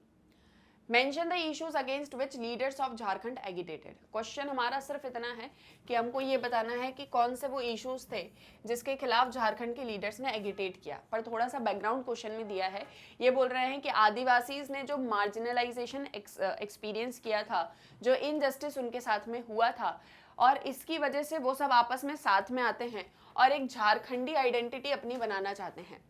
Mention the issues against which leaders of Jharkhand agitated. Question हमारा सिर्फ इतना है कि हमको ये बताना है कि कौन से वो इश्यूज थे जिसके खिलाफ झारखंड के लीडर्स ने एगिटेट किया। पर थोड़ा सा बैकग्राउंड क्वेश्चन में दिया है, ये बोल रहे हैं कि आदिवासी ने जो मार्जिनलाइजेशन एक्सपीरियंस किया था, जो इनजस्टिस उनके साथ में हुआ था, और इसकी वजह से वो सब आपस में साथ में आते हैं और एक झारखंडी आइडेंटिटी अपनी बनाना चाहते हैं,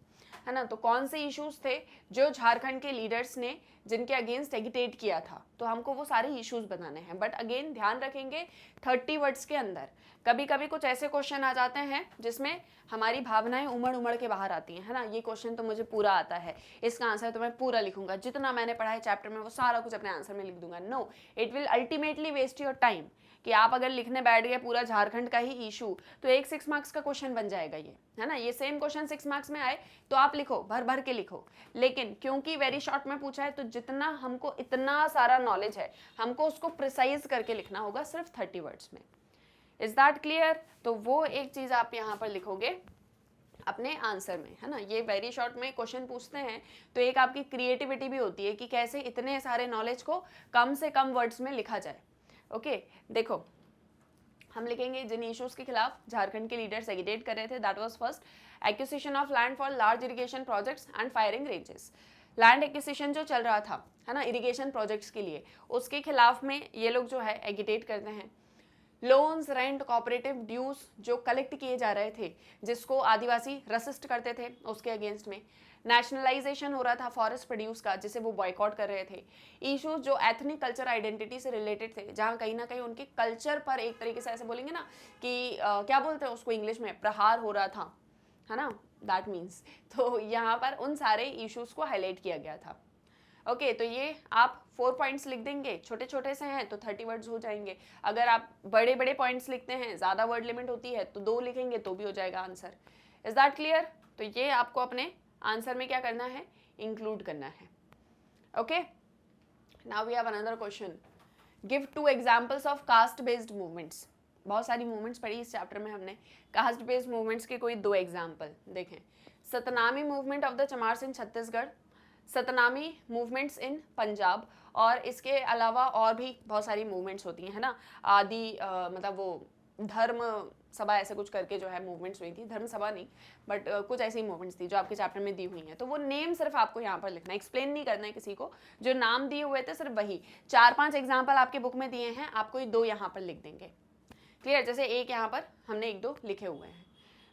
है ना। तो कौन से इश्यूज थे जो झारखंड के लीडर्स ने जिनके अगेंस्ट एगिटेट किया था, तो हमको वो सारे इश्यूज बनाने हैं। बट अगेन ध्यान रखेंगे 30 वर्ड्स के अंदर। कभी कभी कुछ ऐसे क्वेश्चन आ जाते हैं जिसमें हमारी भावनाएं उमड़ उमड़ के बाहर आती हैं, है ना। ये क्वेश्चन तो मुझे पूरा आता है, इसका आंसर तो मैं पूरा लिखूंगा, जितना मैंने पढ़ा है चैप्टर में वो सारा कुछ अपने आंसर में लिख दूंगा। No, it will ultimately waste your time. कि आप अगर लिखने बैठ गए पूरा झारखंड का ही इशू, तो एक 6 मार्क्स का क्वेश्चन बन जाएगा ये, है ना। ये सेम क्वेश्चन 6 मार्क्स में आए तो आप लिखो, भर भर के लिखो, लेकिन क्योंकि वेरी शॉर्ट में पूछा है तो जितना हमको इतना सारा नॉलेज है, हमको उसको प्रिसाइज करके लिखना होगा सिर्फ 30 वर्ड्स में। Is that clear? तो वो एक चीज आप यहाँ पर लिखोगे अपने आंसर में, है ना। ये वेरी शॉर्ट में क्वेश्चन पूछते हैं तो एक आपकी क्रिएटिविटी भी होती है कि कैसे इतने सारे नॉलेज को कम से कम वर्ड्स में लिखा जाए। ओके, देखो हम लिखेंगे जिन इश्यूज के खिलाफ झारखंड के लीडर्स एगिटेट कर रहे थे। That was first, acquisition of land for large irrigation projects and firing ranges. Land acquisition जो चल रहा था, है ना, इरिगेशन प्रोजेक्ट्स के लिए, उसके खिलाफ में ये लोग जो है एगिटेट करते हैं। लोन्स, रेंट, कोऑपरेटिव ड्यूज जो कलेक्ट किए जा रहे थे, जिसको आदिवासी रसिस्ट करते थे, उसके अगेंस्ट में। नेशनलाइजेशन हो रहा था फॉरेस्ट प्रोड्यूस का, जिसे वो बॉयकॉट कर रहे थे। इश्यूज जो एथनिक कल्चर आइडेंटिटी से रिलेटेड थे, जहाँ कहीं ना कहीं उनके कल्चर पर एक तरीके से ऐसे बोलेंगे ना कि क्या बोलते हैं उसको इंग्लिश में, प्रहार हो रहा था, है ना, दैट मीन्स। तो यहाँ पर उन सारे इश्यूज को हाईलाइट किया गया था। ओके, तो ये आप 4 पॉइंट्स लिख देंगे, छोटे छोटे से हैं तो 30 वर्ड्स हो जाएंगे। अगर आप बड़े बड़े पॉइंट्स लिखते हैं, ज़्यादा वर्ड लिमिट होती है, तो 2 लिखेंगे तो भी हो जाएगा आंसर। Is that clear? तो ये आपको अपने आंसर में क्या करना है, इंक्लूड करना है। Okay, now we have another question. Give 2 examples of caste based movements. बहुत सारी मूवमेंट्स पढ़ी इस चैप्टर में हमने, कास्ट बेस्ड मूवमेंट्स के कोई 2 एग्जाम्पल देखें। Satnami movement of the Chamars in Chhattisgarh, Satnami movements in Punjab, और इसके अलावा और भी बहुत सारी मूवमेंट्स होती हैं, है ना। आदि मतलब वो धर्म सभा ऐसे कुछ करके जो है मूवमेंट्स हुई थी, धर्म सभा नहीं बट कुछ ऐसी मूवमेंट्स थी जो आपके चैप्टर में दी हुई हैं। तो वो नेम सिर्फ आपको यहाँ पर लिखना है, एक्सप्लेन नहीं करना है किसी को, जो नाम दिए हुए थे सिर्फ वही। 4-5 एग्जाम्पल आपके बुक में दिए हैं, आपको ये 2 यहाँ पर लिख देंगे। क्लियर? जैसे एक यहाँ पर हमने 1-2 लिखे हुए हैं।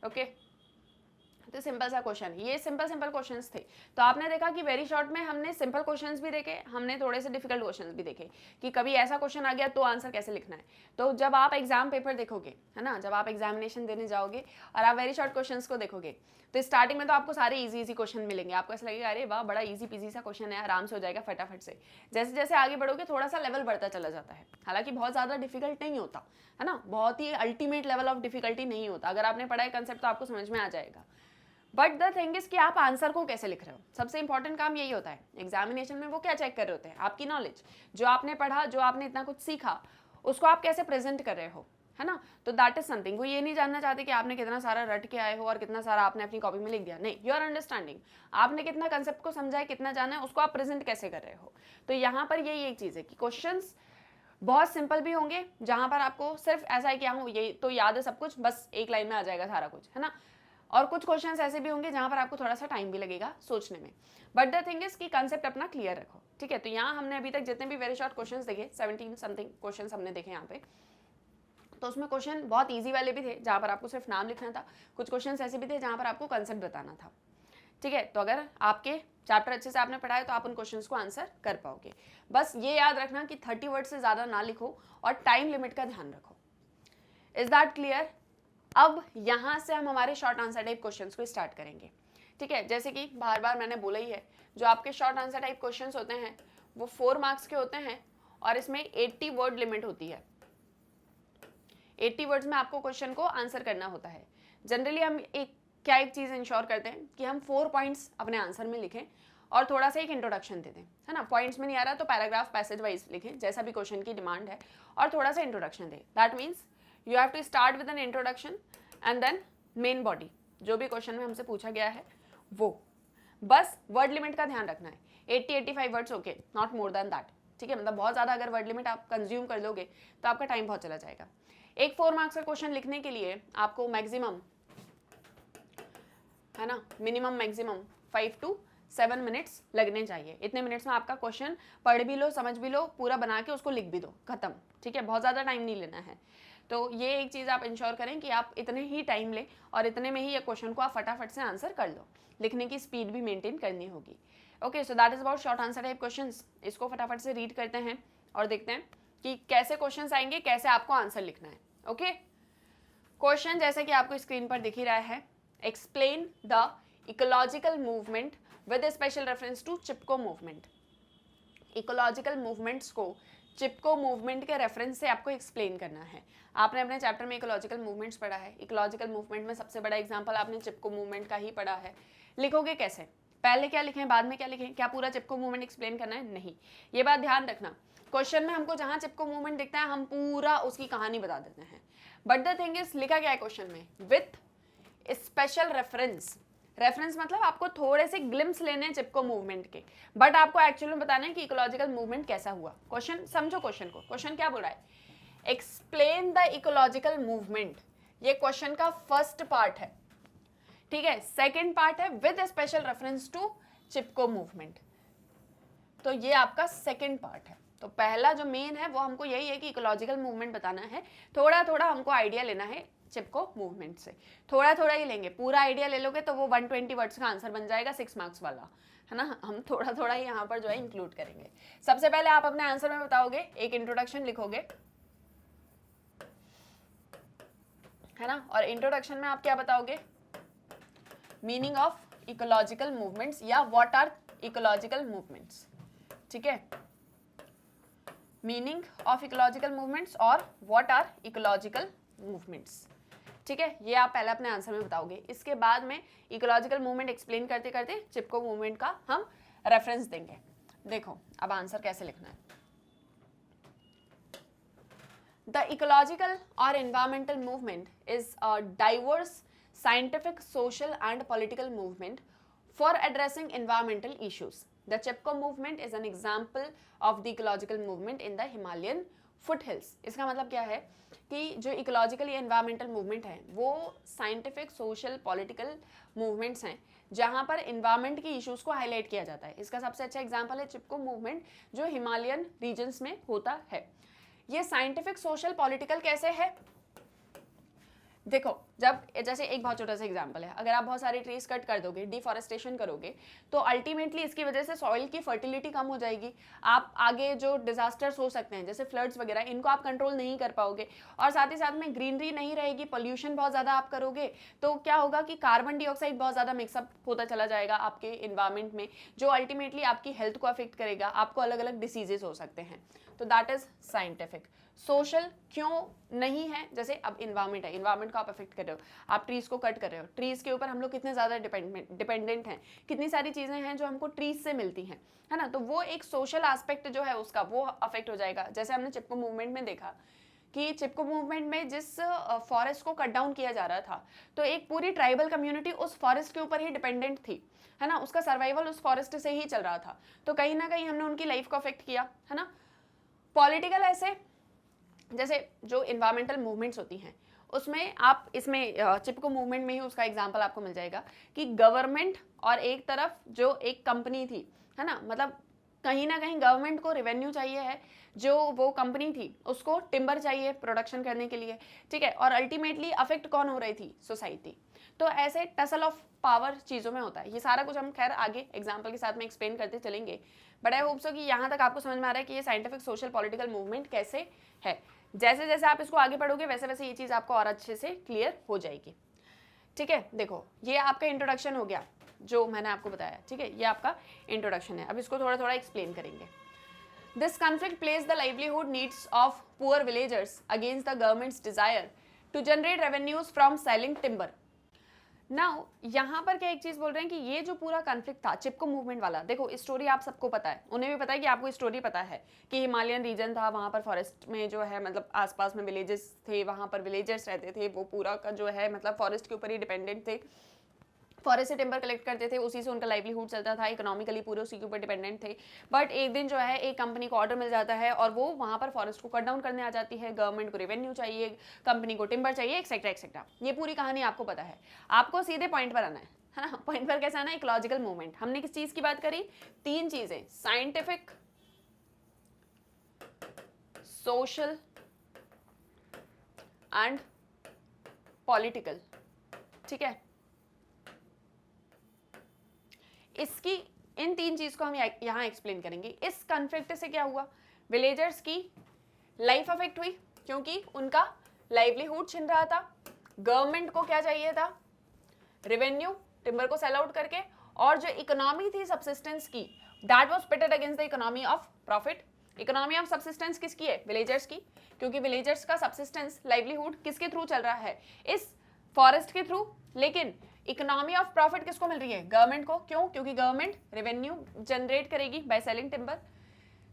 ओके, तो सिंपल सा क्वेश्चन, ये सिंपल क्वेश्चंस थे। तो आपने देखा कि वेरी शॉर्ट में हमने सिंपल क्वेश्चंस भी देखे, हमने थोड़े से डिफिकल्ट क्वेश्चंस भी देखे कि कभी ऐसा क्वेश्चन आ गया तो आंसर कैसे लिखना है। तो जब आप एग्जाम पेपर देखोगे, है ना, जब आप एग्जामिनेशन देने जाओगे और आप वेरी शॉर्ट क्वेश्चंस को देखोगे, तो स्टार्टिंग में तो आपको सारे इजी क्वेश्चन मिलेंगे, आपको ऐसा लगेगा अरे वाह बड़ा इजी पीजी सा क्वेश्चन है, आराम से हो जाएगा फटाफट से। जैसे जैसे आगे बढ़ोगे थोड़ा सा लेवल बढ़ता चला जाता है, हालांकि बहुत ज़्यादा डिफिकल्ट नहीं होता, है ना, बहुत ही अल्टीमेट लेवल ऑफ डिफिकल्टी नहीं होता। अगर आपने पढ़ा है कंसेप्ट तो आपको समझ में आ जाएगा। बट द थिंग इज कि आप आंसर को कैसे लिख रहे हो, सबसे इंपॉर्टेंट काम यही होता है एग्जामिनेशन में। वो क्या चेक कर रहे होते हैं, आपकी नॉलेज, जो आपने पढ़ा, जो आपने इतना कुछ सीखा, उसको आप कैसे प्रेजेंट कर रहे हो, है ना। तो दैट इज समथिंग। वो ये नहीं जानना चाहते कि आपने कितना सारा रट के आए हो और कितना सारा आपने अपनी कॉपी में लिख दिया, नहीं, योर अंडरस्टैंडिंग, आपने कितना कंसेप्ट को समझा है, कितना जाना है, उसको आप प्रेजेंट कैसे कर रहे हो। तो यहाँ पर यही एक चीज़ है कि क्वेश्चंस बहुत सिंपल भी होंगे, जहाँ पर आपको सिर्फ ऐसा है कि हाँ ये तो याद है सब कुछ, बस एक लाइन में आ जाएगा सारा कुछ, है ना। और कुछ क्वेश्चंस ऐसे भी होंगे जहाँ पर आपको थोड़ा सा टाइम भी लगेगा सोचने में। बट द थिंग इज कि कंसेप्ट अपना क्लियर रखो, ठीक है। तो यहाँ हमने अभी तक जितने भी वेरी शॉर्ट क्वेश्चंस देखे, 17 समथिंग क्वेश्चंस हमने देखे यहाँ पे, तो उसमें क्वेश्चन बहुत ईजी वाले भी थे जहाँ पर आपको सिर्फ नाम लिखना था, कुछ क्वेश्चन ऐसे भी थे जहाँ पर आपको कंसेप्ट बताना था, ठीक है। तो अगर आपके चैप्टर अच्छे से आपने पढ़ा है तो आप उन क्वेश्चंस को आंसर कर पाओगे। बस ये याद रखना कि 30 वर्ड से ज़्यादा ना लिखो और टाइम लिमिट का ध्यान रखो। Is that clear? अब यहाँ से हम हमारे शॉर्ट आंसर टाइप क्वेश्चंस को स्टार्ट करेंगे, ठीक है। जैसे कि बार बार मैंने बोला ही है, जो आपके शॉर्ट आंसर टाइप क्वेश्चंस होते हैं वो 4 मार्क्स के होते हैं और इसमें 80 वर्ड लिमिट होती है। 80 वर्ड्स में आपको क्वेश्चन को आंसर करना होता है। जनरली हम एक चीज़ इंश्योर करते हैं कि हम 4 पॉइंट्स अपने आंसर में लिखें और थोड़ा सा एक इंट्रोडक्शन दे दें, है ना। पॉइंट्स में नहीं आ रहा तो पैराग्राफ पैसेज वाइज लिखें, जैसा भी क्वेश्चन की डिमांड है, और थोड़ा सा इंट्रोडक्शन दें। That means you have to start with an introduction and then main body, जो भी क्वेश्चन में हमसे पूछा गया है वो। बस वर्ड लिमिट का ध्यान रखना है, 80-85 words, okay, not more than that, ठीक है, मतलब बहुत ज़्यादा अगर वर्ड लिमिट आप कंज्यूम कर लोगे तो आपका टाइम बहुत चला जाएगा। एक 4 मार्क्स का क्वेश्चन लिखने के लिए आपको मैक्सिमम, है ना, मिनिमम मैक्सिमम 5 to 7 मिनट्स लगने चाहिए। इतने मिनट्स में आपका क्वेश्चन पढ़ भी लो, समझ भी लो, पूरा बना के उसको लिख भी दो, खत्म। ठीक है, बहुत ज़्यादा टाइम नहीं लेना है। तो ये एक चीज़ आप इंश्योर करें कि आप इतने ही टाइम लें और इतने में ही ये क्वेश्चन को आप फटाफट से आंसर कर लो। लिखने की स्पीड भी मेंटेन करनी होगी। Okay, so that is about short answer type questions. इसको फटाफट से रीड करते हैं और देखते हैं कि कैसे क्वेश्चंस आएंगे, कैसे आपको आंसर लिखना है। ओके, क्वेश्चन जैसे कि आपको स्क्रीन पर दिख ही रहा है, explain the ecological movement with special reference to Chipko movement. Ecological movements को चिपको मूवमेंट के रेफरेंस से आपको एक्सप्लेन करना है। आपने अपने चैप्टर में इकोलॉजिकल मूवमेंट्स पढ़ा है, इकोलॉजिकल मूवमेंट में सबसे बड़ा एग्जांपल आपने चिपको मूवमेंट का ही पढ़ा है। लिखोगे कैसे, पहले क्या लिखें बाद में क्या लिखें, क्या पूरा चिपको मूवमेंट एक्सप्लेन करना है? नहीं, ये बात ध्यान रखना। क्वेश्चन में हमको जहां चिपको मूवमेंट दिखता है हम पूरा उसकी कहानी बता देते हैं, बट द थिंग इज लिखा क्या है क्वेश्चन में, विथ स्पेशल रेफरेंस। रेफरेंस मतलब आपको थोड़े से ग्लिम्स लेने हैं चिपको मूवमेंट के, बट आपको एक्चुअली में बताना है कि इकोलॉजिकल मूवमेंट कैसा हुआ। क्वेश्चन समझो, क्वेश्चन को, क्वेश्चन क्या बोल रहा है, एक्सप्लेन द इकोलॉजिकल मूवमेंट। ये क्वेश्चन का फर्स्ट पार्ट है, ठीक है। सेकेंड पार्ट है with special reference to Chipko movement, तो ये आपका सेकेंड पार्ट है। तो पहला जो मेन है वो हमको यही है कि इकोलॉजिकल मूवमेंट बताना है, थोड़ा थोड़ा हमको आइडिया लेना है चिपको मूवमेंट से, थोड़ा थोड़ा ही लेंगे। पूरा आइडिया ले लोगे तो वो 120 वर्ड्स का आंसर बन जाएगा 6 मार्क्स वाला, है ना। हम थोड़ा थोड़ा ही यहाँ पर जो है इंक्लूड करेंगे। सबसे पहले आप अपने आंसर में बताओगे, एक इंट्रोडक्शन लिखोगे, है ना, और इंट्रोडक्शन में आप क्या बताओगे, मीनिंग ऑफ इकोलॉजिकल मूवमेंट्स या व्हाट आर इकोलॉजिकल मूवमेंट्स। ठीक है, मीनिंग ऑफ इकोलॉजिकल मूवमेंट्स और व्हाट आर इकोलॉजिकल मूवमेंट्स। ठीक है, ये आप पहले अपने आंसर में बताओगे। इसके बाद में इकोलॉजिकल मूवमेंट एक्सप्लेन करते करते चिपको मूवमेंट का हम रेफरेंस देंगे। देखो अब आंसर कैसे लिखना है। The ecological or environmental movement is a diverse scientific, social and political movement for addressing environmental issues. The Chipko movement is an example of the ecological movement in the Himalayan foothills. इसका मतलब क्या है कि जो ecological या environmental movement है वो scientific, social, political movements हैं जहाँ पर इन्वायरमेंट की इश्यूज को हाईलाइट किया जाता है। इसका सबसे अच्छा एग्जाम्पल है चिपको मूवमेंट जो हिमालयन रीजन्स में होता है। ये साइंटिफिक, सोशल, पॉलिटिकल कैसे है, देखो जब जैसे एक बहुत छोटा सा एग्जांपल है, अगर आप बहुत सारे ट्रीज कट कर दोगे, डिफॉरेस्टेशन करोगे, तो अल्टीमेटली इसकी वजह से सॉइल की फर्टिलिटी कम हो जाएगी। आप आगे जो डिजास्टर्स हो सकते हैं जैसे फ्लड्स वगैरह, इनको आप कंट्रोल नहीं कर पाओगे, और साथ ही साथ में ग्रीनरी नहीं रहेगी, पोल्यूशन बहुत ज़्यादा आप करोगे, तो क्या होगा कि कार्बन डाइऑक्साइड बहुत ज़्यादा मिक्सअप होता चला जाएगा आपके इन्वायरमेंट में, जो अल्टीमेटली आपकी हेल्थ को अफेक्ट करेगा, आपको अलग अलग डिसीजेस हो सकते हैं। तो दैट इज साइंटिफिक। सोशल क्यों नहीं है, जैसे अब इन्वायरमेंट है, इन्वायरमेंट को आप अफेक्ट कर रहे हो, आप ट्रीज को कट कर रहे हो, ट्रीज के ऊपर हम लोग कितने ज़्यादा डिपेंडेंट हैं, कितनी सारी चीज़ें हैं जो हमको ट्रीज से मिलती हैं, है ना। तो वो एक सोशल एस्पेक्ट जो है उसका वो अफेक्ट हो जाएगा। जैसे हमने चिपको मूवमेंट में देखा कि चिपको मूवमेंट में जिस फॉरेस्ट को कट डाउन किया जा रहा था, तो एक पूरी ट्राइबल कम्युनिटी उस फॉरेस्ट के ऊपर ही डिपेंडेंट थी, है ना, उसका सर्वाइवल उस फॉरेस्ट से ही चल रहा था, तो कहीं ना कहीं हमने उनकी लाइफ को अफेक्ट किया, है ना। पॉलिटिकल ऐसे जैसे जो इन्वायरमेंटल मूवमेंट्स होती हैं उसमें आप इसमें चिपको मूवमेंट में ही उसका एग्जांपल आपको मिल जाएगा कि गवर्नमेंट और एक तरफ जो एक कंपनी थी, है ना, मतलब कहीं ना कहीं गवर्नमेंट को रेवेन्यू चाहिए है, जो वो कंपनी थी उसको टिम्बर चाहिए प्रोडक्शन करने के लिए, ठीक है, और अल्टीमेटली अफेक्ट कौन हो रही थी, सोसाइटी। तो ऐसे टसल ऑफ पावर चीज़ों में होता है। ये सारा कुछ हम खैर आगे एग्जाम्पल के साथ में एक्सप्लेन करते चलेंगे, बट आई होप सो कि यहाँ तक आपको समझ में आ रहा है कि ये साइंटिफिक, सोशल, पॉलिटिकल मूवमेंट कैसे है। जैसे जैसे आप इसको आगे पढ़ोगे वैसे वैसे ये चीज़ आपको और अच्छे से क्लियर हो जाएगी। ठीक है, देखो ये आपका इंट्रोडक्शन हो गया जो मैंने आपको बताया, ठीक है, ये आपका इंट्रोडक्शन है। अब इसको थोड़ा थोड़ा एक्सप्लेन करेंगे। This conflict place the livelihood needs of poor villagers against the government's desire to generate revenues from selling timber. Now यहाँ पर क्या एक चीज़ बोल रहे हैं कि ये जो पूरा कॉन्फ्लिक्ट था चिपको मूवमेंट वाला, देखो स्टोरी आप सबको पता है, उन्हें भी पता है कि आपको स्टोरी पता है कि हिमालयन रीजन था, वहाँ पर फॉरेस्ट में जो है मतलब आसपास में विलेजेस थे, वहाँ पर विलेजर्स रहते थे, वो पूरा का जो है मतलब फॉरेस्ट के ऊपर ही डिपेंडेंट थे। फॉरेस्ट से टिम्बर कलेक्ट करते थे, उसी से उनका लाइवलीहुड चलता था, इकोनॉमिकली पूरे उसी के ऊपर डिपेंडेंट थे। बट एक दिन जो है एक कंपनी को ऑर्डर मिल जाता है और वो वहाँ पर फॉरेस्ट को कट डाउन करने आ जाती है, गवर्नमेंट को रेवेन्यू चाहिए, कंपनी को टिम्बर चाहिए, एक्सेट्रा एक्सेट्रा। ये पूरी कहानी आपको पता है, आपको सीधे पॉइंट पर आना है ना। पॉइंट पर कैसे आना है? Ecological movement. हमने किस चीज़ की बात करी? 3 चीज़ें, साइंटिफिक, सोशल एंड पॉलिटिकल। ठीक है, इसकी इन 3 चीज को हम यहाँ एक्सप्लेन करेंगे। इस कॉन्फ्लिक्ट से क्या हुआ? विलेजर्स की लाइफ अफेक्ट हुई क्योंकि उनका लाइवलीहुड छिन रहा था। गवर्नमेंट को क्या चाहिए था? रेवेन्यू, टिम्बर को सेल आउट करके, और जो इकोनॉमी थी सब्सिस्टेंस की, that was pitted against the economy of profit. Economy of subsistence किसकी है? विलेजर्स की, क्योंकि विलेजर्स का सब्सिस्टेंस, लाइवलीहुड किसके थ्रू चल रहा है? इस फॉरेस्ट के थ्रू। लेकिन इकोनॉमी ऑफ प्रॉफिट किसको मिल रही है? गवर्नमेंट को। क्यों? क्योंकि गवर्नमेंट रेवेन्यू जनरेट करेगी बाय सेलिंग टिम्बर।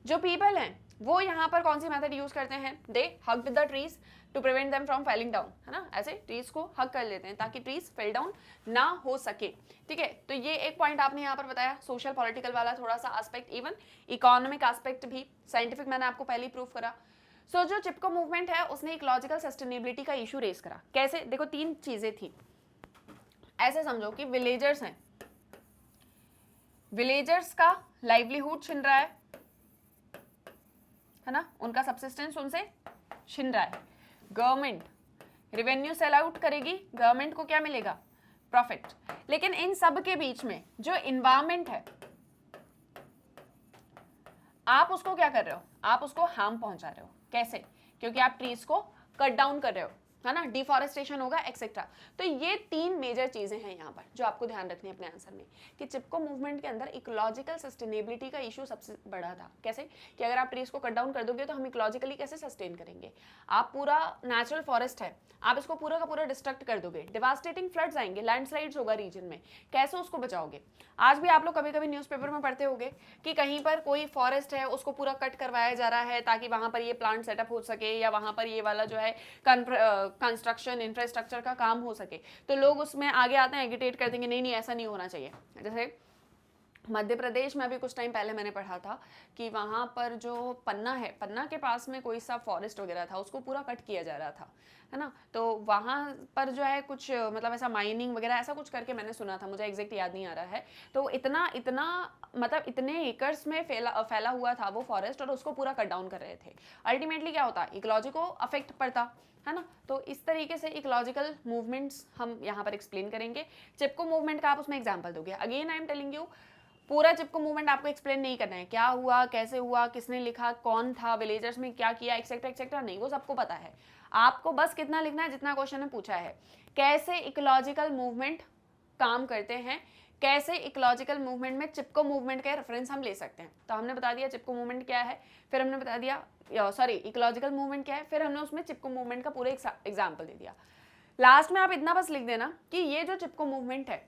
जो पीपल हैं वो यहाँ पर कौन सी मेथड यूज करते हैं? They hugged the trees to prevent them from falling down, है ना। ऐसे ट्रीज को हग कर लेते हैं ताकि ट्रीज फेल डाउन ना हो सके। ठीक है, तो ये एक पॉइंट आपने यहाँ पर बताया, सोशल पॉलिटिकल वाला थोड़ा सा एस्पेक्ट, इवन इकोनॉमिक एस्पेक्ट भी, साइंटिफिक मैंने आपको पहले ही प्रूव करा। सो जो चिपको मूवमेंट है उसने इकोलॉजिकल सस्टेनेबिलिटी का इशू रेस करा। कैसे? देखो 3 चीजें थी। ऐसे समझो कि विलेजर्स हैं, विलेजर्स का लाइवलीहुड छिन रहा है ना, उनका सब्सिस्टेंस उनसे छिन रहा है। गवर्नमेंट रेवेन्यू सेल आउट करेगी, गवर्नमेंट को क्या मिलेगा? प्रॉफिट। लेकिन इन सब के बीच में जो इन्वायरमेंट है, आप उसको क्या कर रहे हो? आप उसको हार्म पहुंचा रहे हो। कैसे? क्योंकि आप ट्रीज को कट डाउन कर रहे हो, है ना, डिफॉरेस्टेशन होगा, एक्सेट्रा। तो ये 3 मेजर चीजें हैं यहाँ पर जो आपको ध्यान रखनी है अपने आंसर में, कि चिपको मूवमेंट के अंदर इकोलॉजिकल सस्टेनेबिलिटी का इशू सबसे बड़ा था। कैसे? कि अगर आप ट्रीज को कट डाउन कर दोगे तो हम इकोलॉजिकली कैसे सस्टेन करेंगे? आप पूरा नेचुरल फॉरेस्ट है, आप इसको पूरा का पूरा डिस्ट्रक्ट कर दोगे, डिवास्टेटिंग फ्लड्स आएंगे, लैंडस्लाइड्स होगा रीजन में, कैसे उसको बचाओगे? आज भी आप लोग कभी कभी न्यूज़पेपर में पढ़ते होंगे कि कहीं पर कोई फॉरेस्ट है उसको पूरा कट करवाया जा रहा है ताकि वहां पर ये प्लांट सेटअप हो सके, या वहां पर ये वाला जो है कंस्ट्रक्शन इंफ्रास्ट्रक्चर का काम हो सके। तो लोग उसमें आगे आते हैं, एगिटेट कर देंगे, नहीं नहीं ऐसा नहीं होना चाहिए। जैसे मध्य प्रदेश में अभी कुछ टाइम पहले मैंने पढ़ा था कि वहाँ पर जो पन्ना है, पन्ना के पास में कोई सा फॉरेस्ट वगैरह था, उसको पूरा कट किया जा रहा था, है ना। तो वहाँ पर जो है कुछ मतलब ऐसा माइनिंग वगैरह ऐसा कुछ करके मैंने सुना था, मुझे एग्जैक्ट याद नहीं आ रहा है। तो इतना इतना मतलब इतने एकर्स में फैला हुआ था वो फॉरेस्ट, और उसको पूरा कट डाउन कर रहे थे। अल्टीमेटली क्या होता? इकोलॉजी को अफेक्ट पड़ता, है ना। तो इस तरीके से इकोलॉजिकल मूवमेंट्स हम यहाँ पर एक्सप्लेन करेंगे। चिपको मूवमेंट का आप उसमें एग्जाम्पल दोगे। Again I am telling you, पूरा चिपको मूवमेंट आपको एक्सप्लेन नहीं करना है, क्या हुआ, कैसे हुआ, किसने लिखा, कौन था, विलेजर्स में क्या किया, एक्सेट्रा एक्सेट्रा नहीं, वो सबको पता है। आपको बस कितना लिखना है जितना क्वेश्चन में पूछा है, कैसे इकोलॉजिकल मूवमेंट काम करते हैं, कैसे इकोलॉजिकल मूवमेंट में चिपको मूवमेंट का रेफरेंस हम ले सकते हैं। तो हमने बता दिया चिपको मूवमेंट क्या है, फिर हमने बता दिया सॉरी इकोलॉजिकल मूवमेंट क्या है, फिर हमने उसमें चिपको मूवमेंट का पूरा एग्जाम्पल दे दिया। लास्ट में आप इतना बस लिख देना कि ये जो चिपको मूवमेंट है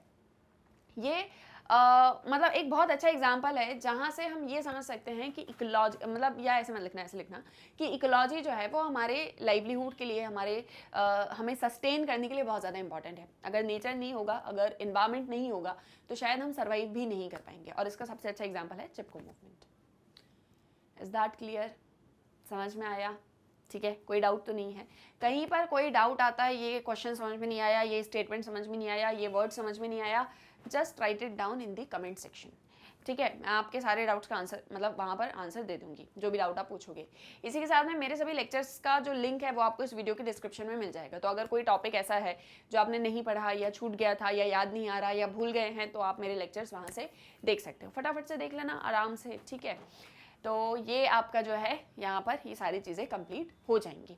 ये मतलब एक बहुत अच्छा एग्जाम्पल है जहाँ से हम ये समझ सकते हैं कि इकोलॉजी मतलब, या ऐसे मत लिखना, ऐसे लिखना कि इकोलॉजी जो है वो हमारे लाइवलीहुड के लिए, हमारे हमें सस्टेन करने के लिए बहुत ज़्यादा इंपॉर्टेंट है। अगर नेचर नहीं होगा, अगर इन्वायरमेंट नहीं होगा तो शायद हम सर्वाइव भी नहीं कर पाएंगे, और इसका सबसे अच्छा एग्जाम्पल है चिपको मूवमेंट। Is that clear? समझ में आया? ठीक है, कोई डाउट तो नहीं है? कहीं पर कोई डाउट आता है, ये क्वेश्चन समझ में नहीं आया, ये स्टेटमेंट समझ में नहीं आया, ये वर्ड समझ में नहीं आया, just right it down in the comment section. ठीक है, मैं आपके सारे डाउट्स का आंसर मतलब वहाँ पर आंसर दे दूंगी, जो भी डाउट आप पूछोगे। इसी के साथ में मेरे सभी लेक्चर्स का जो लिंक है वो आपको इस वीडियो के डिस्क्रिप्शन में मिल जाएगा। तो अगर कोई टॉपिक ऐसा है जो आपने नहीं पढ़ा, या छूट गया था, या याद नहीं आ रहा, या भूल गए हैं, तो आप मेरे लेक्चर्स वहाँ से देख सकते हो। फटाफट से देख लेना आराम से, ठीक है। तो ये आपका जो है यहाँ पर ये सारी चीज़ें कंप्लीट हो जाएंगी।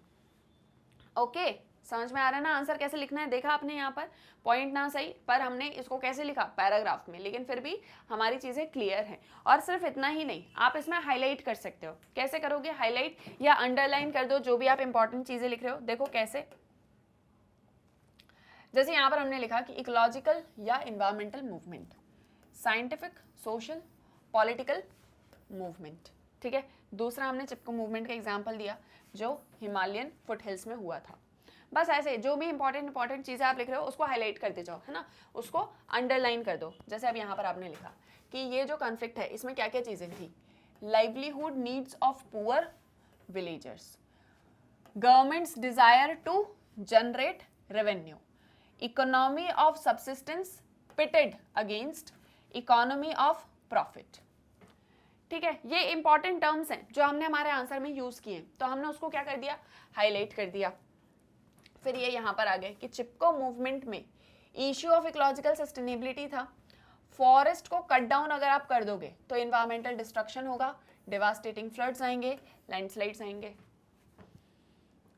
ओके, समझ में आ रहा है ना आंसर कैसे लिखना है? देखा आपने यहाँ पर पॉइंट ना सही, पर हमने इसको कैसे लिखा? पैराग्राफ में, लेकिन फिर भी हमारी चीज़ें क्लियर हैं। और सिर्फ इतना ही नहीं, आप इसमें हाईलाइट कर सकते हो। कैसे करोगे हाईलाइट? या अंडरलाइन कर दो जो भी आप इंपॉर्टेंट चीज़ें लिख रहे हो। देखो कैसे, जैसे यहाँ पर हमने लिखा कि इकोलॉजिकल या environmental movement, scientific, social, political movement. ठीक है, दूसरा हमने चिपको मूवमेंट का एग्जाम्पल दिया जो हिमालयन फुट हिल्स में हुआ था। बस ऐसे जो भी इंपॉर्टेंट चीज़ें आप लिख रहे हो उसको हाईलाइट करते जाओ, है ना, उसको अंडरलाइन कर दो। जैसे अब यहाँ पर आपने लिखा कि ये जो कॉन्फ्लिक्ट है इसमें क्या क्या चीज़ें थी, livelihood needs of poor villagers, governments desire to generate revenue, economy of subsistence pitted against economy of profit. ठीक है, ये इंपॉर्टेंट टर्म्स हैं जो हमने हमारे आंसर में यूज किए, तो हमने उसको क्या कर दिया, हाईलाइट कर दिया। फिर ये यहाँ पर आ गए कि चिपको मूवमेंट में इश्यू ऑफ इकोलॉजिकल सस्टेनेबिलिटी था। फॉरेस्ट को कट डाउन अगर आप कर दोगे तो इन्वायरमेंटल डिस्ट्रक्शन होगा, डिवास्टेटिंग फ्लड्स आएंगे, लैंडस्लाइड्स आएंगे।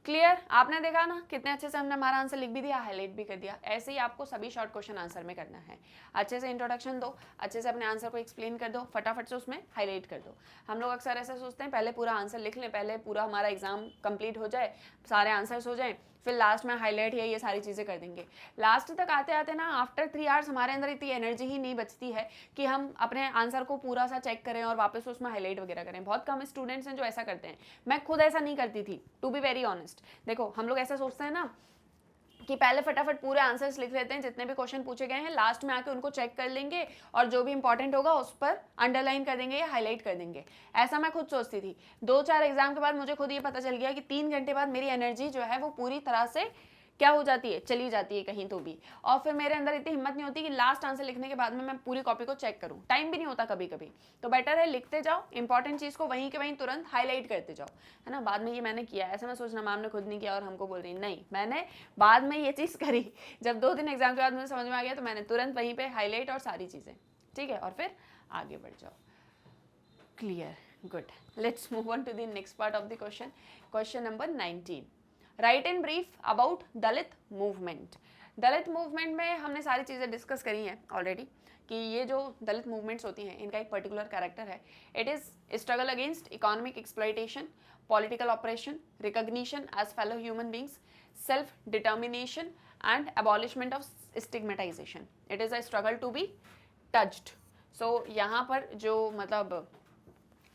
क्लियर, आपने देखा ना कितने अच्छे से हमने हमारा आंसर लिख भी दिया, हाईलाइट भी कर दिया। ऐसे ही आपको सभी शॉर्ट क्वेश्चन आंसर में करना है। अच्छे से इंट्रोडक्शन दो, अच्छे से अपने आंसर को एक्सप्लेन कर दो, फटाफट से उसमें हाईलाइट कर दो। हम लोग अक्सर ऐसा सोचते हैं पहले पूरा आंसर लिख लें, पहले पूरा हमारा एग्जाम कंप्लीट हो जाए, सारे आंसर्स हो जाएं, फिर लास्ट में हाईलाइट या ये सारी चीज़ें कर देंगे। लास्ट तक आते आते ना आफ्टर 3 आवर्स हमारे अंदर इतनी एनर्जी ही नहीं बचती है कि हम अपने आंसर को पूरा सा चेक करें और वापस उसमें हाईलाइट वगैरह करें। बहुत कम स्टूडेंट्स हैं जो ऐसा करते हैं, मैं खुद ऐसा नहीं करती थी, टू बी वेरी ऑनेस्ट। देखो हम लोग ऐसा सोचते हैं ना कि पहले फटाफट पूरे आंसर्स लिख लेते हैं, जितने भी क्वेश्चन पूछे गए हैं लास्ट में आके उनको चेक कर लेंगे और जो भी इंपॉर्टेंट होगा उस पर अंडरलाइन कर देंगे या हाईलाइट कर देंगे। ऐसा मैं खुद सोचती थी। 2-4 एग्जाम के बाद मुझे खुद ये पता चल गया कि 3 घंटे बाद मेरी एनर्जी जो है वो पूरी तरह से क्या हो जाती है, चली जाती है कहीं तो भी, और फिर मेरे अंदर इतनी हिम्मत नहीं होती कि लास्ट आंसर लिखने के बाद में मैं पूरी कॉपी को चेक करूं, टाइम भी नहीं होता कभी कभी। तो बेटर है लिखते जाओ, इंपॉर्टेंट चीज़ को वहीं के वहीं तुरंत हाईलाइट करते जाओ, है ना। बाद में ये मैंने किया, ऐसा मैं सोचना मैम ने खुद नहीं किया और हमको बोल रही, नहीं, मैंने बाद में ये चीज़ करी। जब 2 दिन एग्जाम के बाद मुझे समझ में आ गया तो मैंने तुरंत वहीं पर हाईलाइट और सारी चीज़ें, ठीक है, और फिर आगे बढ़ जाओ। Clear, good. Let's move on to the next part of the question. Question number 19, write in brief about Dalit movement. Dalit movement में हमने सारी चीज़ें डिस्कस करी हैं ऑलरेडी कि ये जो दलित मूवमेंट्स होती हैं इनका एक पर्टिकुलर कैरेक्टर है, it is struggle against economic exploitation, political oppression, recognition as fellow human beings, self determination and abolishment of stigmatisation. It is a struggle to be touched. So यहाँ पर जो मतलब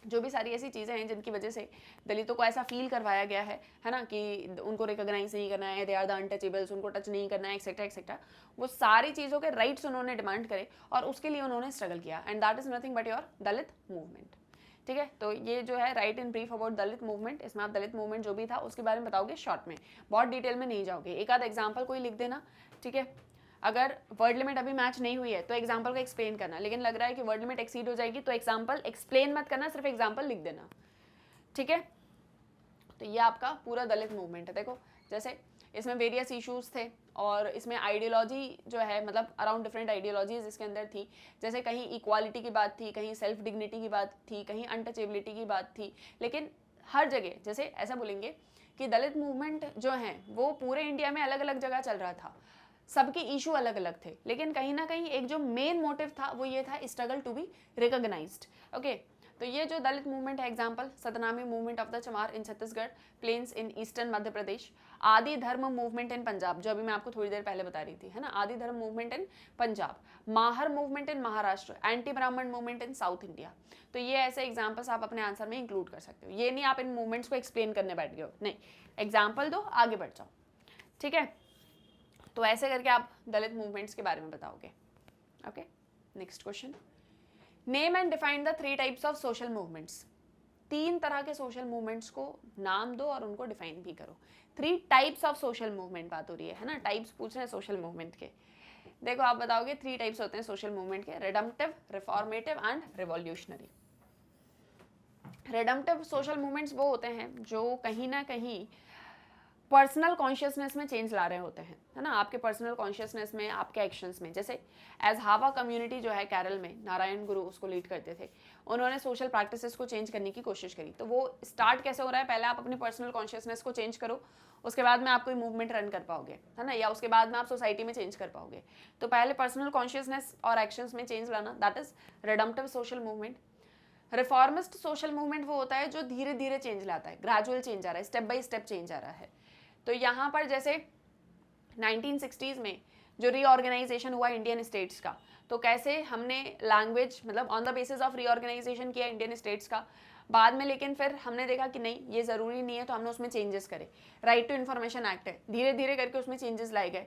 जो भी सारी ऐसी चीज़ें हैं जिनकी वजह से दलितों को ऐसा फील करवाया गया है ना, कि उनको रिकॉग्नाइज नहीं करना है, दे आर द अनटचेबल्स, उनको टच नहीं करना है, एक्सेट्रा एक्सेट्रा, वो सारी चीज़ों के राइट्स उन्होंने डिमांड करे और उसके लिए उन्होंने स्ट्रगल किया, and that is nothing but your Dalit movement. ठीक है, तो ये जो है right in brief about Dalit movement, इसमें आप दलित मूवमेंट जो भी था उसके बारे में बताओगे शॉर्ट में, बहुत डिटेल में नहीं जाओगे। एक आध एग्जाम्पल कोई लिख देना, ठीक है। अगर वर्ड लिमिट अभी मैच नहीं हुई है तो एग्जाम्पल को एक्सप्लेन करना, लेकिन लग रहा है कि वर्ड लिमिट एक्सीड हो जाएगी तो एग्जाम्पल एक्सप्लेन मत करना, सिर्फ एग्जाम्पल लिख देना, ठीक है। तो ये आपका पूरा दलित मूवमेंट है। देखो जैसे इसमें वेरियस इश्यूज थे और इसमें आइडियोलॉजी जो है मतलब अराउंड डिफरेंट आइडियोलॉजीज इसके अंदर थी। जैसे कहीं इक्वालिटी की बात थी, कहीं सेल्फ डिग्निटी की बात थी, कहीं अनटचेबिलिटी की बात थी, लेकिन हर जगह जैसे ऐसा बोलेंगे कि दलित मूवमेंट जो है वो पूरे इंडिया में अलग अलग जगह चल रहा था, सबके इशू अलग अलग थे, लेकिन कहीं ना कहीं एक जो मेन मोटिव था वो ये था, struggle to be recognised. Okay, तो ये जो दलित मूवमेंट है, example Satnami movement of the Chamar in Chhattisgarh, plains in eastern Madhya Pradesh, Adi Dharm movement in Punjab, जो अभी मैं आपको थोड़ी देर पहले बता रही थी, है ना, Adi Dharm movement in Punjab, Mahar movement in Maharashtra, anti Brahmin movement in south India. तो ये ऐसे एग्जाम्पल्स आप अपने आंसर में इंक्लूड कर सकते हो। ये नहीं आप इन मूवमेंट्स को एक्सप्लेन करने बैठ गए हो, नहीं, एग्जाम्पल दो, आगे बढ़ जाओ, ठीक है। तो ऐसे करके आप दलित मूवमेंट्स के बारे में बताओगे। Okay, next question, name and define the 3 types of social movements. 3 तरह के सोशल मूवमेंट्स को नाम दो और उनको डिफाइन भी करो। 3 टाइप्स ऑफ सोशल मूवमेंट बात हो रही है ना, टाइप्स पूछ रहे हैं सोशल मूवमेंट के। देखो आप बताओगे 3 टाइप्स होते हैं सोशल मूवमेंट के, redemptive, reformative and revolutionary. Redemptive social movements वो होते हैं जो कहीं ना कहीं पर्सनल कॉन्शियसनेस में चेंज ला रहे होते हैं, है ना, आपके पर्सनल कॉन्शियसनेस में, आपके एक्शंस में। जैसे एज हावा कम्युनिटी जो है केरल में, नारायण गुरु उसको लीड करते थे, उन्होंने सोशल प्रैक्टिसेस को चेंज करने की कोशिश करी। तो वो स्टार्ट कैसे हो रहा है, पहले आप अपनी पर्सनल कॉन्शियसनेस को चेंज करो, उसके बाद में आप कोई मूवमेंट रन कर पाओगे, है ना, या उसके बाद में आप सोसाइटी में चेंज कर पाओगे। तो पहले पर्सनल कॉन्शियसनेस और एक्शंस में चेंज लाना, that is redemptive social movement. Reformist social movement वो होता है जो धीरे धीरे चेंज लाता है, ग्रेजुअल चेंज आ रहा है, स्टेप बाय स्टेप चेंज आ रहा है। तो यहाँ पर जैसे 1960s में जो रीऑर्गेनाइजेशन हुआ इंडियन स्टेट्स का, तो कैसे हमने लैंग्वेज मतलब on the basis of reorganisation किया इंडियन स्टेट्स का, बाद में लेकिन फिर हमने देखा कि नहीं ये ज़रूरी नहीं है, तो हमने उसमें चेंजेस करे। राइट टू इन्फॉर्मेशन एक्ट है, धीरे धीरे करके उसमें चेंजेस लाए गए।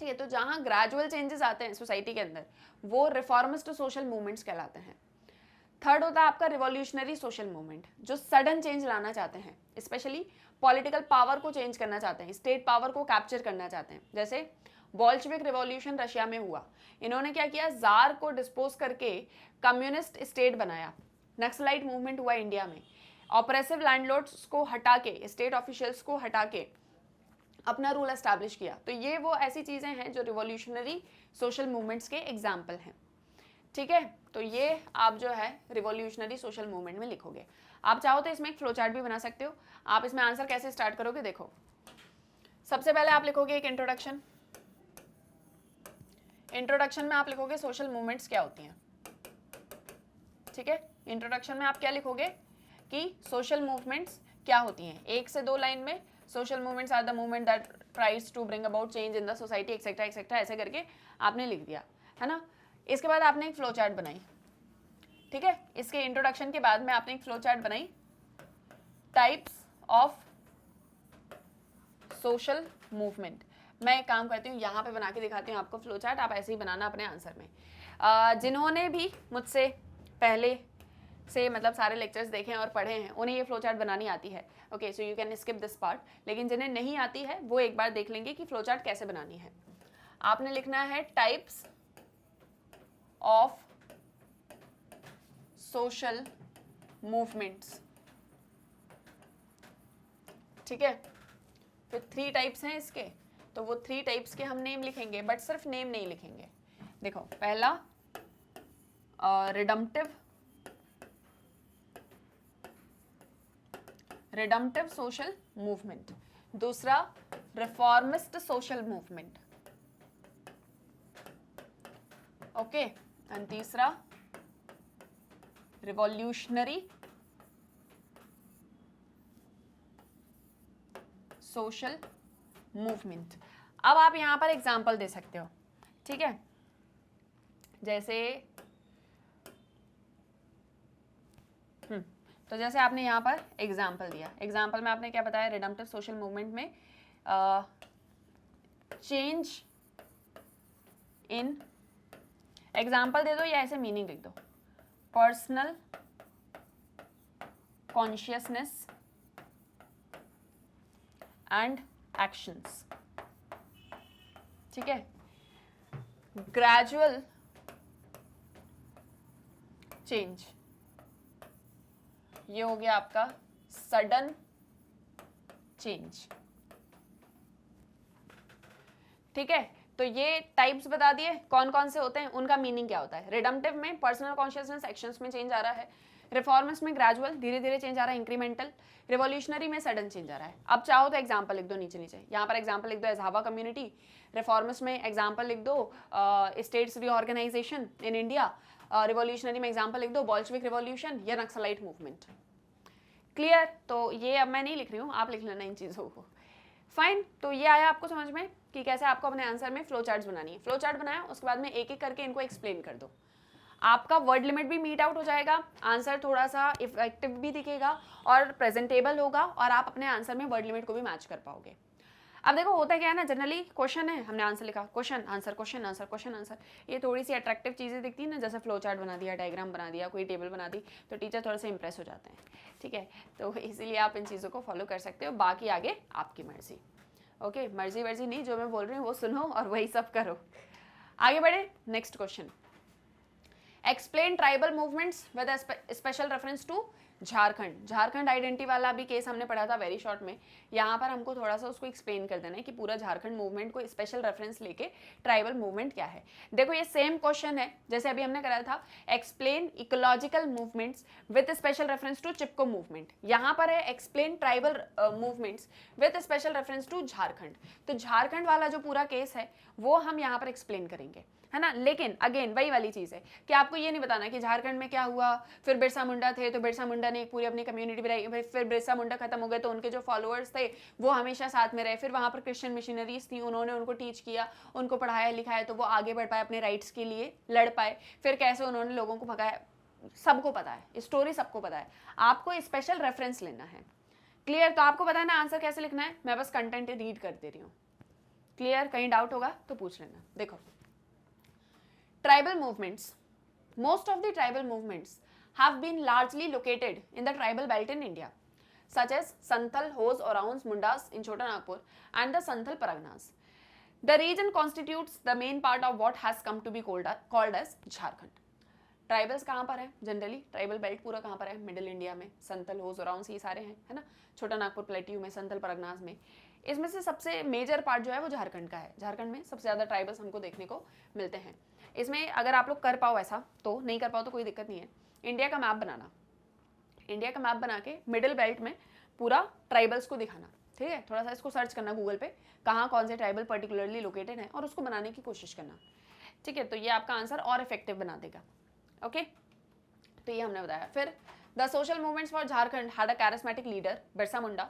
ठीक है, तो जहाँ ग्रेजुअल चेंजेस आते हैं सोसाइटी के अंदर वो रिफॉर्मिस्ट सोशल मूवमेंट्स कहलाते हैं। थर्ड होता है आपका रिवॉल्यूशनरी सोशल मूवमेंट, जो सडन चेंज लाना चाहते हैं, स्पेशली पॉलिटिकल पावर को चेंज करना चाहते हैं, स्टेट पावर को कैप्चर करना चाहते हैं। जैसे बोल्शेविक रिवॉल्यूशन रशिया में हुआ, इन्होंने क्या किया, जार को डिस्पोज करके कम्युनिस्ट स्टेट बनाया। नक्सलाइट मूवमेंट हुआ इंडिया में, ऑपरेसिव लैंडलॉर्ड्स को हटा के, स्टेट ऑफिशियल्स को हटा के अपना रूल एस्टैब्लिश किया। तो ये वो ऐसी चीज़ें हैं जो रिवॉल्यूशनरी सोशल मूवमेंट्स के एग्जाम्पल हैं। ठीक है, तो ये आप जो है रिवॉल्यूशनरी सोशल मूवमेंट में लिखोगे। आप चाहो तो इसमें एक फ्लो चार्ट भी बना सकते हो। आप इसमें आंसर कैसे स्टार्ट करोगे, देखो सबसे पहले आप लिखोगे एक इंट्रोडक्शन। इंट्रोडक्शन में आप लिखोगे सोशल मूवमेंट्स क्या होती हैं। ठीक है, इंट्रोडक्शन में आप क्या लिखोगे कि सोशल मूवमेंट्स क्या होती हैं, 1 से 2 लाइन में social movements are the movement that tries to bring about change in the society etcetera etcetera, ऐसे करके आपने लिख दिया, है ना। इसके बाद आपने एक फ्लो चार्ट बनाई। ठीक है, इसके इंट्रोडक्शन के बाद में आपने एक फ्लो चार्ट बनाई, टाइप्स ऑफ सोशल मूवमेंट। मैं एक काम करती हूँ, यहाँ पे बना के दिखाती हूँ आपको फ्लो चार्ट, आप ऐसे ही बनाना अपने आंसर में। जिन्होंने भी मुझसे पहले से मतलब सारे लेक्चर्स देखे हैं और पढ़े हैं, उन्हें ये फ्लो चार्ट बनानी आती है। Okay, so you can skip this part. लेकिन जिन्हें नहीं आती है वो एक बार देख लेंगे कि फ्लो चार्ट कैसे बनानी है। आपने लिखना है टाइप्स ऑफ सोशल मूवमेंट्स। ठीक है, फिर 3 टाइप्स हैं इसके, तो वो 3 टाइप्स के हम नेम लिखेंगे, बट सिर्फ नेम नहीं लिखेंगे। देखो, पहला रिडम्पटिव सोशल मूवमेंट, दूसरा reformist social movement, okay, and तीसरा रिवॉल्यूशनरी सोशल मूवमेंट। अब आप यहां पर एग्जाम्पल दे सकते हो। ठीक है, जैसे तो जैसे आपने यहाँ पर एग्जाम्पल दिया, एग्जाम्पल में आपने क्या बताया, रिडम्पटिव सोशल मूवमेंट में चेंज इन, एग्जाम्पल दे दो या ऐसे मीनिंग लिख दो, पर्सनल कॉन्शियसनेस एंड एक्शंस। ठीक है, ग्रेजुअल चेंज, ये हो गया आपका सडन चेंज। ठीक है, तो ये टाइप्स बता दिए कौन कौन से होते हैं, उनका मीनिंग क्या होता है। रिडम्पटिव में पर्सनल कॉन्शियसनेस एक्शंस में चेंज आ रहा है, रिफॉर्मिस्ट में ग्रेजुअल धीरे धीरे चेंज आ रहा है, इंक्रीमेंटल, रिवॉल्यूशनरी में सडन चेंज आ रहा है। अब चाहो तो एग्जांपल लिख दो नीचे नीचे, यहाँ पर एग्जांपल लिख दो एज़हावा कम्युनिटी, रिफॉर्मिस्ट में एग्जांपल लिख दो states reorganisation in India, revolutionary में एग्जांपल लिख दो बोल्शेविक रिवॉल्यूशन या नक्सलाइट मूवमेंट। क्लियर, तो ये अब मैं नहीं लिख रही हूँ, आप लिख लेना इन चीज़ों को। फाइन, तो ये आया आपको समझ में कि कैसे आपको अपने आंसर में फ्लो चार्ट्स बनानी है। फ्लो चार्ट बनाया, उसके बाद में एक एक करके इनको एक्सप्लेन कर दो। आपका वर्ड लिमिट भी मीट आउट हो जाएगा, आंसर थोड़ा सा इफेक्टिव भी दिखेगा और प्रेजेंटेबल होगा, और आप अपने आंसर में वर्ड लिमिट को भी मैच कर पाओगे। अब देखो होता क्या है ना, जनरली क्वेश्चन है, हमने आंसर लिखा, question answer question answer question answer, ये थोड़ी सी अट्रैक्टिव चीज़ें दिखती है ना, जैसे फ्लो चार्ट बना दिया, डायग्राम बना दिया, कोई टेबल बना दी, तो टीचर थोड़े से इंप्रेस हो जाते हैं। ठीक है, तो इसीलिए आप इन चीज़ों को फॉलो कर सकते हो, बाकी आगे आपकी मर्जी। ओके, मर्जी वर्जी नहीं, जो मैं बोल रही हूँ वो सुनो और वही सब करो। आगे बढ़े, next question, explain tribal movements with special reference to Jharkhand. Jharkhand identity वाला भी केस हमने पढ़ा था वेरी शॉर्ट में, यहाँ पर हमको थोड़ा सा उसको एक्सप्लेन कर देना है कि पूरा झारखंड मूवमेंट को स्पेशल रेफरेंस लेके ट्राइबल मूवमेंट क्या है। देखो ये सेम क्वेश्चन है जैसे अभी हमने कराया था, explain ecological movements with special reference to Chipko movement, यहाँ पर है explain tribal movements with special reference to Jharkhand. तो झारखंड वाला जो पूरा केस है वो हम यहाँ पर एक्सप्लेन करेंगे, है ना। लेकिन अगेन वही वाली चीज़ है कि आपको ये नहीं बताना कि झारखंड में क्या हुआ, फिर बिरसा मुंडा थे तो बिरसा मुंडा ने एक पूरी अपनी कम्युनिटी बनाई, फिर बिरसा मुंडा खत्म हो गए तो उनके जो फॉलोअर्स थे वो हमेशा साथ में रहे, फिर वहाँ पर क्रिश्चियन मिशनरीज थी, उन्होंने उनको टीच किया, उनको पढ़ाया लिखाया, तो वो आगे बढ़ पाए, अपने राइट्स के लिए लड़ पाए, फिर कैसे उन्होंने लोगों को भगाया, सबको पता है, स्टोरी सबको पता है, आपको स्पेशल रेफरेंस लेना है। क्लियर? तो आपको पता है ना आंसर कैसे लिखना है, मैं बस कंटेंट रीड कर दे रही हूँ। क्लियर? कहीं डाउट होगा तो पूछ लेना। देखो, tribal movements, most of the tribal movements have been largely located in the tribal belt in India, such as Santhal, Hos, Oraons, Mundas in Chota Nagpur and the Santhal Parganas. The region constitutes the main part of what has come to be called as Jharkhand. Tribals कहाँ पर है? Generally tribal belt पूरा कहाँ पर है? Middle India में, संथल, होस, ओराउंस, ये सारे हैं, है ना। छोटा नागपुर प्लेट्यू में, संथल परगनाज में। इसमें से सबसे मेजर पार्ट जो है वो झारखंड का है। झारखंड में सबसे ज़्यादा ट्राइबल्स हमको देखने को मिलते हैं। इसमें अगर आप लोग कर पाओ ऐसा तो, नहीं कर पाओ तो कोई दिक्कत नहीं है। इंडिया का मैप बनाना, इंडिया का मैप बना के मिडिल बेल्ट में पूरा ट्राइबल्स को दिखाना, ठीक है। थोड़ा सा इसको सर्च करना गूगल पे, कहाँ कौन से ट्राइबल पर्टिकुलरली लोकेटेड है, और उसको बनाने की कोशिश करना, ठीक है। तो ये आपका आंसर और इफेक्टिव बना देगा। ओके, तो ये हमने बताया। फिर the social movements for Jharkhand had a charismatic leader Birsa Munda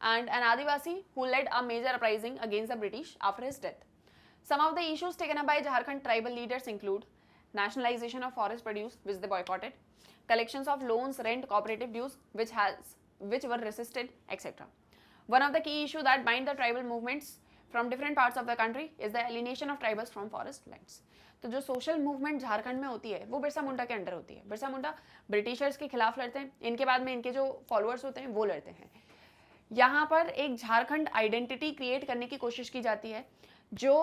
and an Adivasi who led a major uprising against the British after his death. Some of the issues taken up by Jharkhand tribal leaders include nationalization of forest produce, which they boycotted, collections of loans, rent, cooperative dues, which were resisted, etc. One of the key issues that bind the tribal movements from different parts of the country is the alienation of tribals from forest lands. तो जो social movement Jharkhand में होती है वो बिरसा मुंडा के under होती है। Birsa Munda Britishers के खिलाफ लड़ते हैं, इनके बाद में इनके जो फॉलोअर्स होते हैं वो लड़ते हैं। यहाँ पर एक झारखंड आइडेंटिटी क्रिएट करने की कोशिश की जाती है जो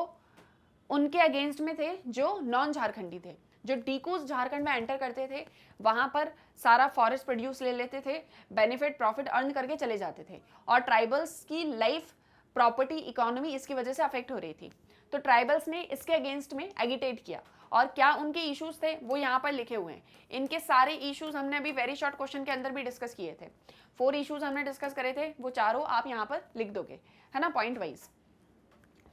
उनके अगेंस्ट में थे, जो नॉन झारखंडी थे। जो टीकूज झारखंड में एंटर करते थे वहाँ पर सारा फॉरेस्ट प्रोड्यूस ले लेते थे, बेनिफिट प्रॉफिट अर्न करके चले जाते थे, और ट्राइबल्स की लाइफ, प्रॉपर्टी, इकोनॉमी इसकी वजह से अफेक्ट हो रही थी। तो ट्राइबल्स ने इसके अगेंस्ट में एगिटेट किया, और क्या उनके इश्यूज थे वो यहाँ पर लिखे हुए हैं। इनके सारे इश्यूज हमने अभी वेरी शॉर्ट क्वेश्चन के अंदर भी डिस्कस किए थे। 4 इश्यूज हमने डिस्कस करे थे, वो चारों आप यहाँ पर लिख दोगे, है ना, पॉइंट वाइज।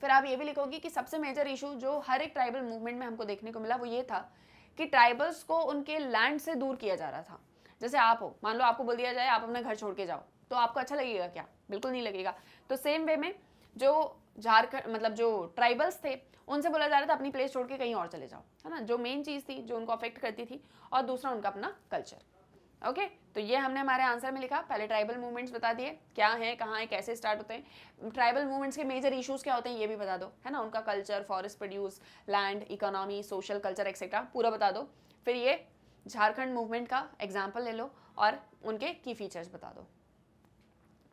फिर आप ये भी लिखोगे कि सबसे मेजर इशू जो हर एक ट्राइबल मूवमेंट में हमको देखने को मिला वो ये था कि ट्राइबल्स को उनके लैंड से दूर किया जा रहा था। जैसे आप हो, मान लो आपको बोल दिया जाए आप अपना घर छोड़ के जाओ, तो आपको अच्छा लगेगा क्या? बिल्कुल नहीं लगेगा। तो सेम वे में जो झारखंड मतलब जो ट्राइबल्स थे उनसे बोला जा रहा था अपनी प्लेस छोड़ के कहीं और चले जाओ, है ना, जो मेन चीज़ थी जो उनको अफेक्ट करती थी, और दूसरा उनका अपना कल्चर। ओके, तो ये हमने हमारे आंसर में लिखा। पहले ट्राइबल मूवमेंट्स बता दिए क्या है, कहाँ है, कैसे स्टार्ट होते हैं। ट्राइबल मूवमेंट्स के मेजर इश्यूज क्या होते हैं ये भी बता दो, है ना, उनका culture, forest produce, land, economy, social, culture etcetera पूरा बता दो। फिर ये झारखंड मूवमेंट का एग्जाम्पल ले लो और उनके की फीचर्स बता दो,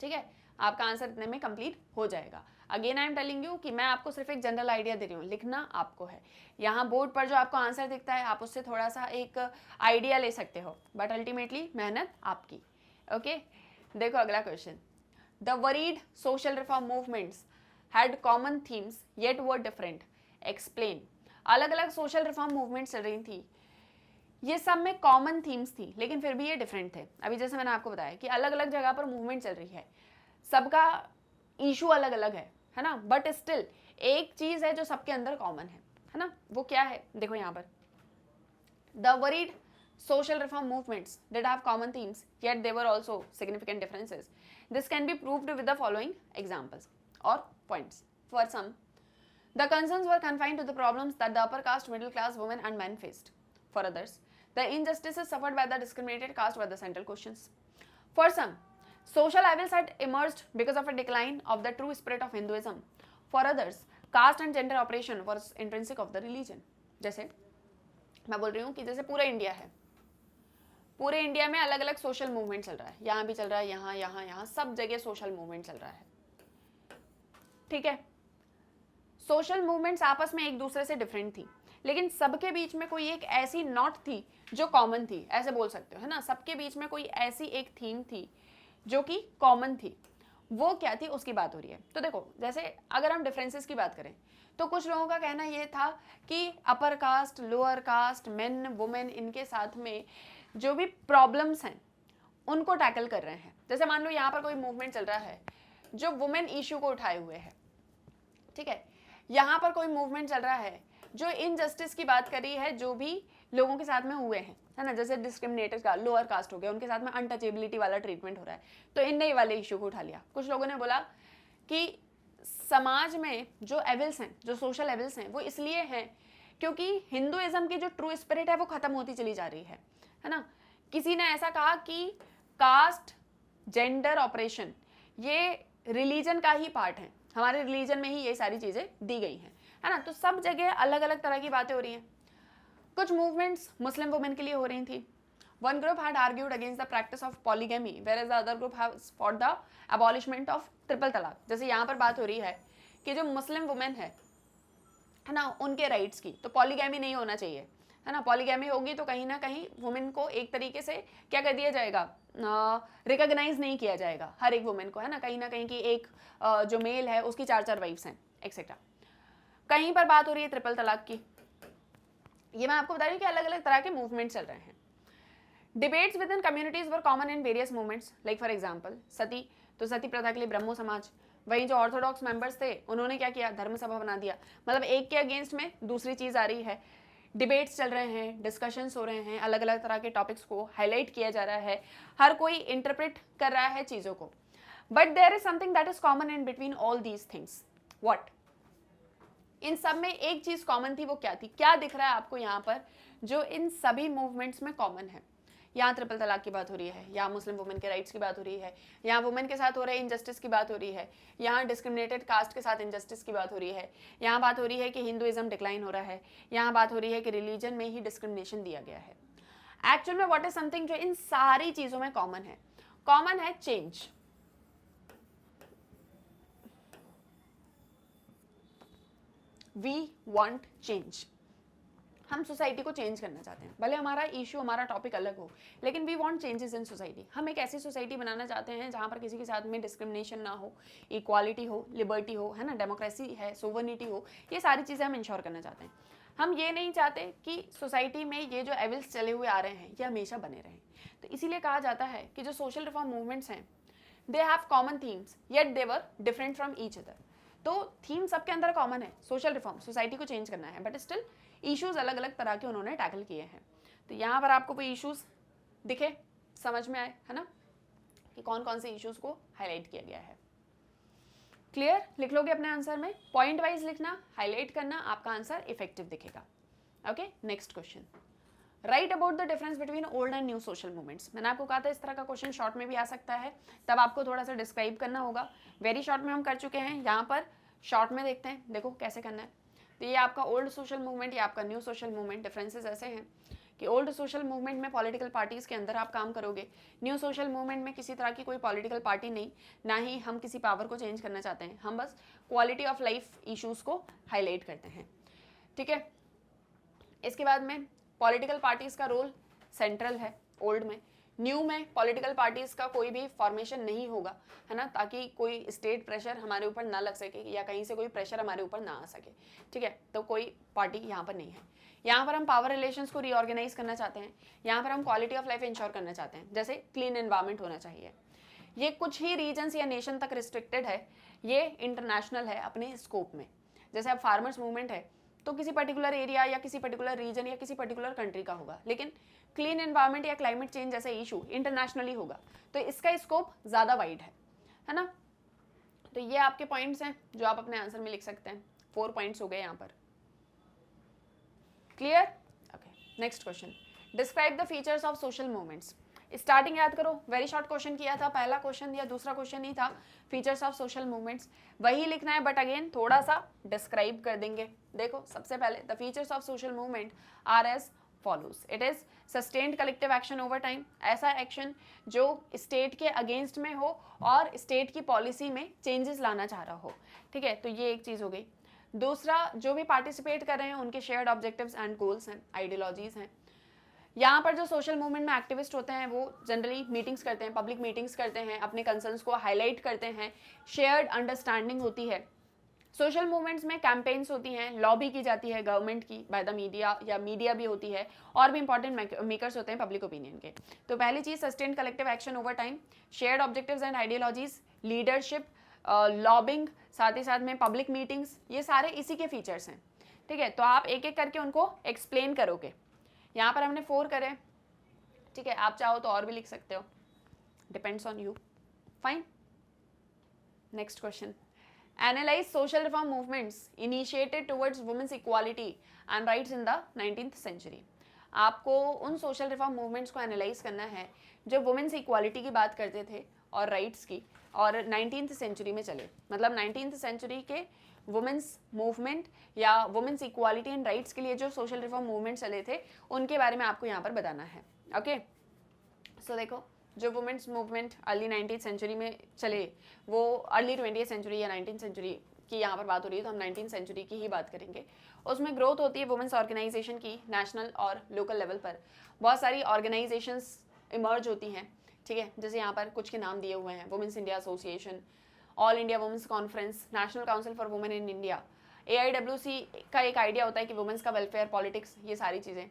ठीक है। आपका आंसर इतने में कंप्लीट हो जाएगा। Again I am telling you कि मैं आपको सिर्फ एक जनरल आइडिया दे रही हूँ, लिखना आपको है। यहाँ बोर्ड पर जो आपको आंसर दिखता है आप उससे थोड़ा सा एक आइडिया ले सकते हो, बट अल्टीमेटली मेहनत आपकी। ओके, देखो अगला question. The worried social reform movements had common themes yet were different, explain. अलग अलग सोशल रिफॉर्म मूवमेंट्स चल रही थी, ये सब में कॉमन थीम्स थी लेकिन फिर भी ये डिफरेंट थे। अभी जैसे मैंने आपको बताया कि अलग अलग जगह पर मूवमेंट चल रही है, सबका इशू अलग अलग है ना, बट स्टिल एक चीज है जो सबके अंदर कॉमन है ना, वो क्या है? देखो यहाँ पर the worried social reform movements did have common themes, yet there were also significant differences. This can be proved with the following examples or points. For some, the concerns were confined to the problems that the upper caste, middle class, women and men faced. For others, the injustices suffered by the discriminated caste were the central questions. For some, social evils had emerged because of a decline of the true spirit of Hinduism. For others, caste and gender oppression was intrinsic of the religion. जैसे मैं बोल रही हूँ कि जैसे पूरा India है, पूरे इंडिया में अलग अलग सोशल मूवमेंट चल रहा है, यहाँ भी चल रहा है, यहाँ सब जगह सोशल मूवमेंट चल रहा है, ठीक है। सोशल मूवमेंट्स आपस में एक दूसरे से डिफरेंट थी, लेकिन सबके बीच में कोई एक ऐसी नॉट थी जो कॉमन थी, ऐसे बोल सकते हो, है ना। सबके बीच में कोई ऐसी एक थीम थी जो कि कॉमन थी, वो क्या थी उसकी बात हो रही है। तो देखो, जैसे अगर हम डिफरेंसेस की बात करें तो कुछ लोगों का कहना ये था कि upper caste, lower caste, main, women, इनके साथ में जो भी प्रॉब्लम्स हैं उनको टैकल कर रहे हैं। जैसे मान लो यहाँ पर कोई मूवमेंट चल रहा है जो वुमेन इशू को उठाए हुए है, ठीक है। यहाँ पर कोई मूवमेंट चल रहा है जो इनजस्टिस की बात कर रही है जो भी लोगों के साथ में हुए हैं, है ना, जैसे डिस्क्रिमिनेटेड का लोअर कास्ट हो गया, उनके साथ में अनटचेबिलिटी वाला ट्रीटमेंट हो रहा है, तो इनने वाले इशू को उठा लिया। कुछ लोगों ने बोला कि समाज में जो एविल्स हैं, जो सोशल एविल्स हैं, वो इसलिए हैं क्योंकि हिंदुइज्म की जो ट्रू स्पिरिट है वो खत्म होती चली जा रही है है ना। किसी ने ऐसा कहा कि कास्ट जेंडर ऑपरेशन ये रिलीजन का ही पार्ट है, हमारे रिलीजन में ही ये सारी चीज़ें दी गई हैं, है ना। तो सब जगह अलग अलग तरह की बातें हो रही हैं। कुछ मूवमेंट्स मुस्लिम वुमेन के लिए हो रही थी। One group had argued against the practice of polygamy, whereas the other group has fought the abolishment of triple talaq. जैसे यहाँ पर बात हो रही है कि जो मुस्लिम वुमेन है ना, उनके राइट्स की, तो पॉलीगैमी नहीं होना चाहिए, है ना। पॉलीगैमी होगी तो कहीं ना कहीं वुमेन को एक तरीके से क्या कर दिया जाएगा, रिकॉग्नाइज नहीं किया जाएगा हर एक वुमेन को, है ना कहीं कि एक जो मेल है उसकी 4 वाइफ्स हैं एक्सेट्रा। कहीं पर बात हो रही है ट्रिपल तलाक की। ये मैं आपको बता रही हूँ कि अलग अलग तरह के मूवमेंट चल रहे हैं। Debates within communities were common in various movements, like for example sati, तो सती प्रथा के लिए ब्रह्मो समाज, वहीं जो ऑर्थोडॉक्स मेंबर्स थे उन्होंने क्या किया, धर्म सभा बना दिया। मतलब एक के अगेंस्ट में दूसरी चीज आ रही है, डिबेट्स चल रहे हैं, डिस्कशंस हो रहे हैं, अलग अलग तरह के टॉपिक्स को हाईलाइट किया जा रहा है, हर कोई इंटरप्रेट कर रहा है चीज़ों को। But there is something that is common in between all these things. What? इन सब में एक चीज कॉमन थी, वो क्या थी? क्या दिख रहा है आपको यहाँ पर जो इन सभी मूवमेंट्स में कॉमन है? यहाँ ट्रिपल तलाक की बात हो रही है, यहाँ मुस्लिम वुमेन के राइट्स की बात हो रही है, यहाँ वुमेन के साथ हो रहे इनजस्टिस की बात हो रही है, यहाँ डिस्क्रिमिनेटेड कास्ट के साथ इनजस्टिस की बात हो रही है, यहाँ बात हो रही है कि हिंदुइज्म डिक्लाइन हो रहा है, यहाँ बात हो रही है कि रिलीजन में ही डिस्क्रिमिनेशन दिया गया है। एक्चुअल में व्हाट इज समथिंग जो इन सारी चीजों में कॉमन है? कॉमन है चेंज। We want change. हम सोसाइटी को चेंज करना चाहते हैं, भले हमारा इशू, हमारा टॉपिक अलग हो, लेकिन we want changes in society. हम एक ऐसी सोसाइटी बनाना चाहते हैं जहाँ पर किसी के साथ में डिस्क्रिमिनेशन ना हो, इक्वालिटी हो, लिबर्टी हो, है ना, डेमोक्रेसी है, सोवर्निटी हो, ये सारी चीज़ें हम इंश्योर करना चाहते हैं। हम ये नहीं चाहते कि सोसाइटी में ये जो एविल्स चले हुए आ रहे हैं ये हमेशा बने रहें। तो इसीलिए कहा जाता है कि जो सोशल रिफॉर्म मूवमेंट्स हैं, they have common themes yet they were different from each other. तो थीम सबके अंदर कॉमन है, सोशल रिफॉर्म, सोसाइटी को चेंज करना है, बट स्टिल इश्यूज अलग अलग तरह के उन्होंने टैकल किए हैं। तो यहाँ पर आपको कोई इश्यूज दिखे, समझ में आए, है ना, कि कौन कौन से इश्यूज को हाईलाइट किया गया है। क्लियर? लिख लोगे अपने आंसर में, पॉइंट वाइज लिखना, हाईलाइट करना, आपका आंसर इफेक्टिव दिखेगा। Okay, next question, right about the difference between old and new social movements. मैंने आपको कहा था इस तरह का क्वेश्चन शॉर्ट में भी आ सकता है, तब आपको थोड़ा सा डिस्क्राइब करना होगा। वेरी शॉर्ट में हम कर चुके हैं, यहाँ पर शॉर्ट में देखते हैं, देखो कैसे करना है। तो ये आपका ओल्ड सोशल मूवमेंट, ये आपका न्यू सोशल मूवमेंट। डिफरेंसेस ऐसे हैं कि ओल्ड सोशल मूवमेंट में पॉलिटिकल पार्टीज के अंदर आप काम करोगे, न्यू सोशल मूवमेंट में किसी तरह की कोई पॉलिटिकल पार्टी नहीं, ना ही हम किसी पावर को चेंज करना चाहते हैं, हम बस क्वालिटी ऑफ लाइफ इश्यूज को हाईलाइट करते हैं। ठीक है, इसके बाद में पॉलिटिकल पार्टीज का रोल सेंट्रल है ओल्ड में। न्यू में पॉलिटिकल पार्टीज का कोई भी फॉर्मेशन नहीं होगा, है ना, ताकि कोई स्टेट प्रेशर हमारे ऊपर ना लग सके या कहीं से कोई प्रेशर हमारे ऊपर ना आ सके। ठीक है, तो कोई पार्टी यहाँ पर नहीं है। यहाँ पर हम पावर रिलेशंस को रीऑर्गेनाइज करना चाहते हैं, यहाँ पर हम क्वालिटी ऑफ लाइफ इंश्योर करना चाहते हैं, जैसे क्लीन एनवायरनमेंट होना चाहिए। ये कुछ ही रीजन्स या नेशन तक रिस्ट्रिक्टेड है, ये इंटरनेशनल है अपने स्कोप में। जैसे अब फार्मर्स मूवमेंट है तो किसी पर्टिकुलर एरिया या किसी पर्टिकुलर रीजन या किसी पर्टिकुलर कंट्री का होगा, लेकिन क्लीन एनवायरनमेंट या क्लाइमेट चेंज जैसे इशू इंटरनेशनली होगा, तो इसका स्कोप ज़्यादा वाइड है ना। तो ये आपके पॉइंट्स हैं जो आप अपने आंसर में लिख सकते हैं। 4 पॉइंट्स हो गए यहाँ पर। Clear? Okay, next question, describe the features of social movements. Starting याद करो, वेरी शॉर्ट क्वेश्चन किया था, पहला क्वेश्चन या दूसरा क्वेश्चन ही था, फीचर्स ऑफ सोशल मूवमेंट्स, वही लिखना है, बट अगेन थोड़ा सा डिस्क्राइब कर देंगे। देखो, सबसे पहले the features of social movement are as follows. It is sustained collective action over time, ऐसा एक्शन जो स्टेट के अगेंस्ट में हो और स्टेट की पॉलिसी में चेंजेस लाना चाह रहा हो। ठीक है, तो ये एक चीज़ हो गई। दूसरा, जो भी पार्टिसिपेट कर रहे हैं उनके शेयर्ड ऑब्जेक्टिव्स एंड गोल्स हैं, आइडियोलॉजीज हैं। यहाँ पर जो सोशल मूवमेंट में एक्टिविस्ट होते हैं वो जनरली मीटिंग्स करते हैं, पब्लिक मीटिंग्स करते हैं, अपने कंसर्न्स को हाईलाइट करते हैं, शेयर्ड अंडरस्टैंडिंग होती है। सोशल मूवमेंट्स में कैंपेन्स होती हैं, लॉबी की जाती है गवर्नमेंट की बाय द मीडिया, या मीडिया भी होती है, और भी इंपॉर्टेंट मेकर्स होते हैं पब्लिक ओपिनियन के। तो पहली चीज़ sustained collective action over time, shared objectives and ideologies, leadership, lobbying, साथ ही साथ में पब्लिक मीटिंग्स, ये सारे इसी के फीचर्स हैं। ठीक है, तो आप एक एक करके उनको एक्सप्लेन करोगे। यहाँ पर हमने 4 करे, ठीक है, आप चाहो तो और भी लिख सकते हो, depends on you. Fine, next question, analyse social reform movements initiated towards women's equality and rights in the 19th century. आपको उन सोशल रिफॉर्म मूवमेंट्स को एनालाइज करना है जो वुमेन्स इक्वालिटी की बात करते थे और राइट्स की, और 19th सेंचुरी में चले, मतलब 19th सेंचुरी के वुमेन्स मूवमेंट या वुमेन्स इक्वालिटी एंड राइट्स के लिए जो सोशल रिफॉर्म मूवमेंट चले थे उनके बारे में आपको यहाँ पर बताना है। ओके, सो देखो, जो women's movement early 19th century में चले वो अर्ली 20th सेंचुरी या 19th सेंचुरी की यहाँ पर बात हो रही है, तो हम 19th सेंचुरी की ही बात करेंगे। उसमें ग्रोथ होती है वुमेन्स ऑर्गेनाइजेशन की, नेशनल और लोकल लेवल पर बहुत सारी ऑर्गेनाइजेशंस इमर्ज होती हैं, ठीक है, जैसे यहाँ पर कुछ के नाम दिए हुए हैं, women's India association, all India women's conference, national council for women in India, AIWC का एक आइडिया होता है कि वुमेन्स का वेलफेयर, पॉलिटिक्स, ये सारी चीज़ें।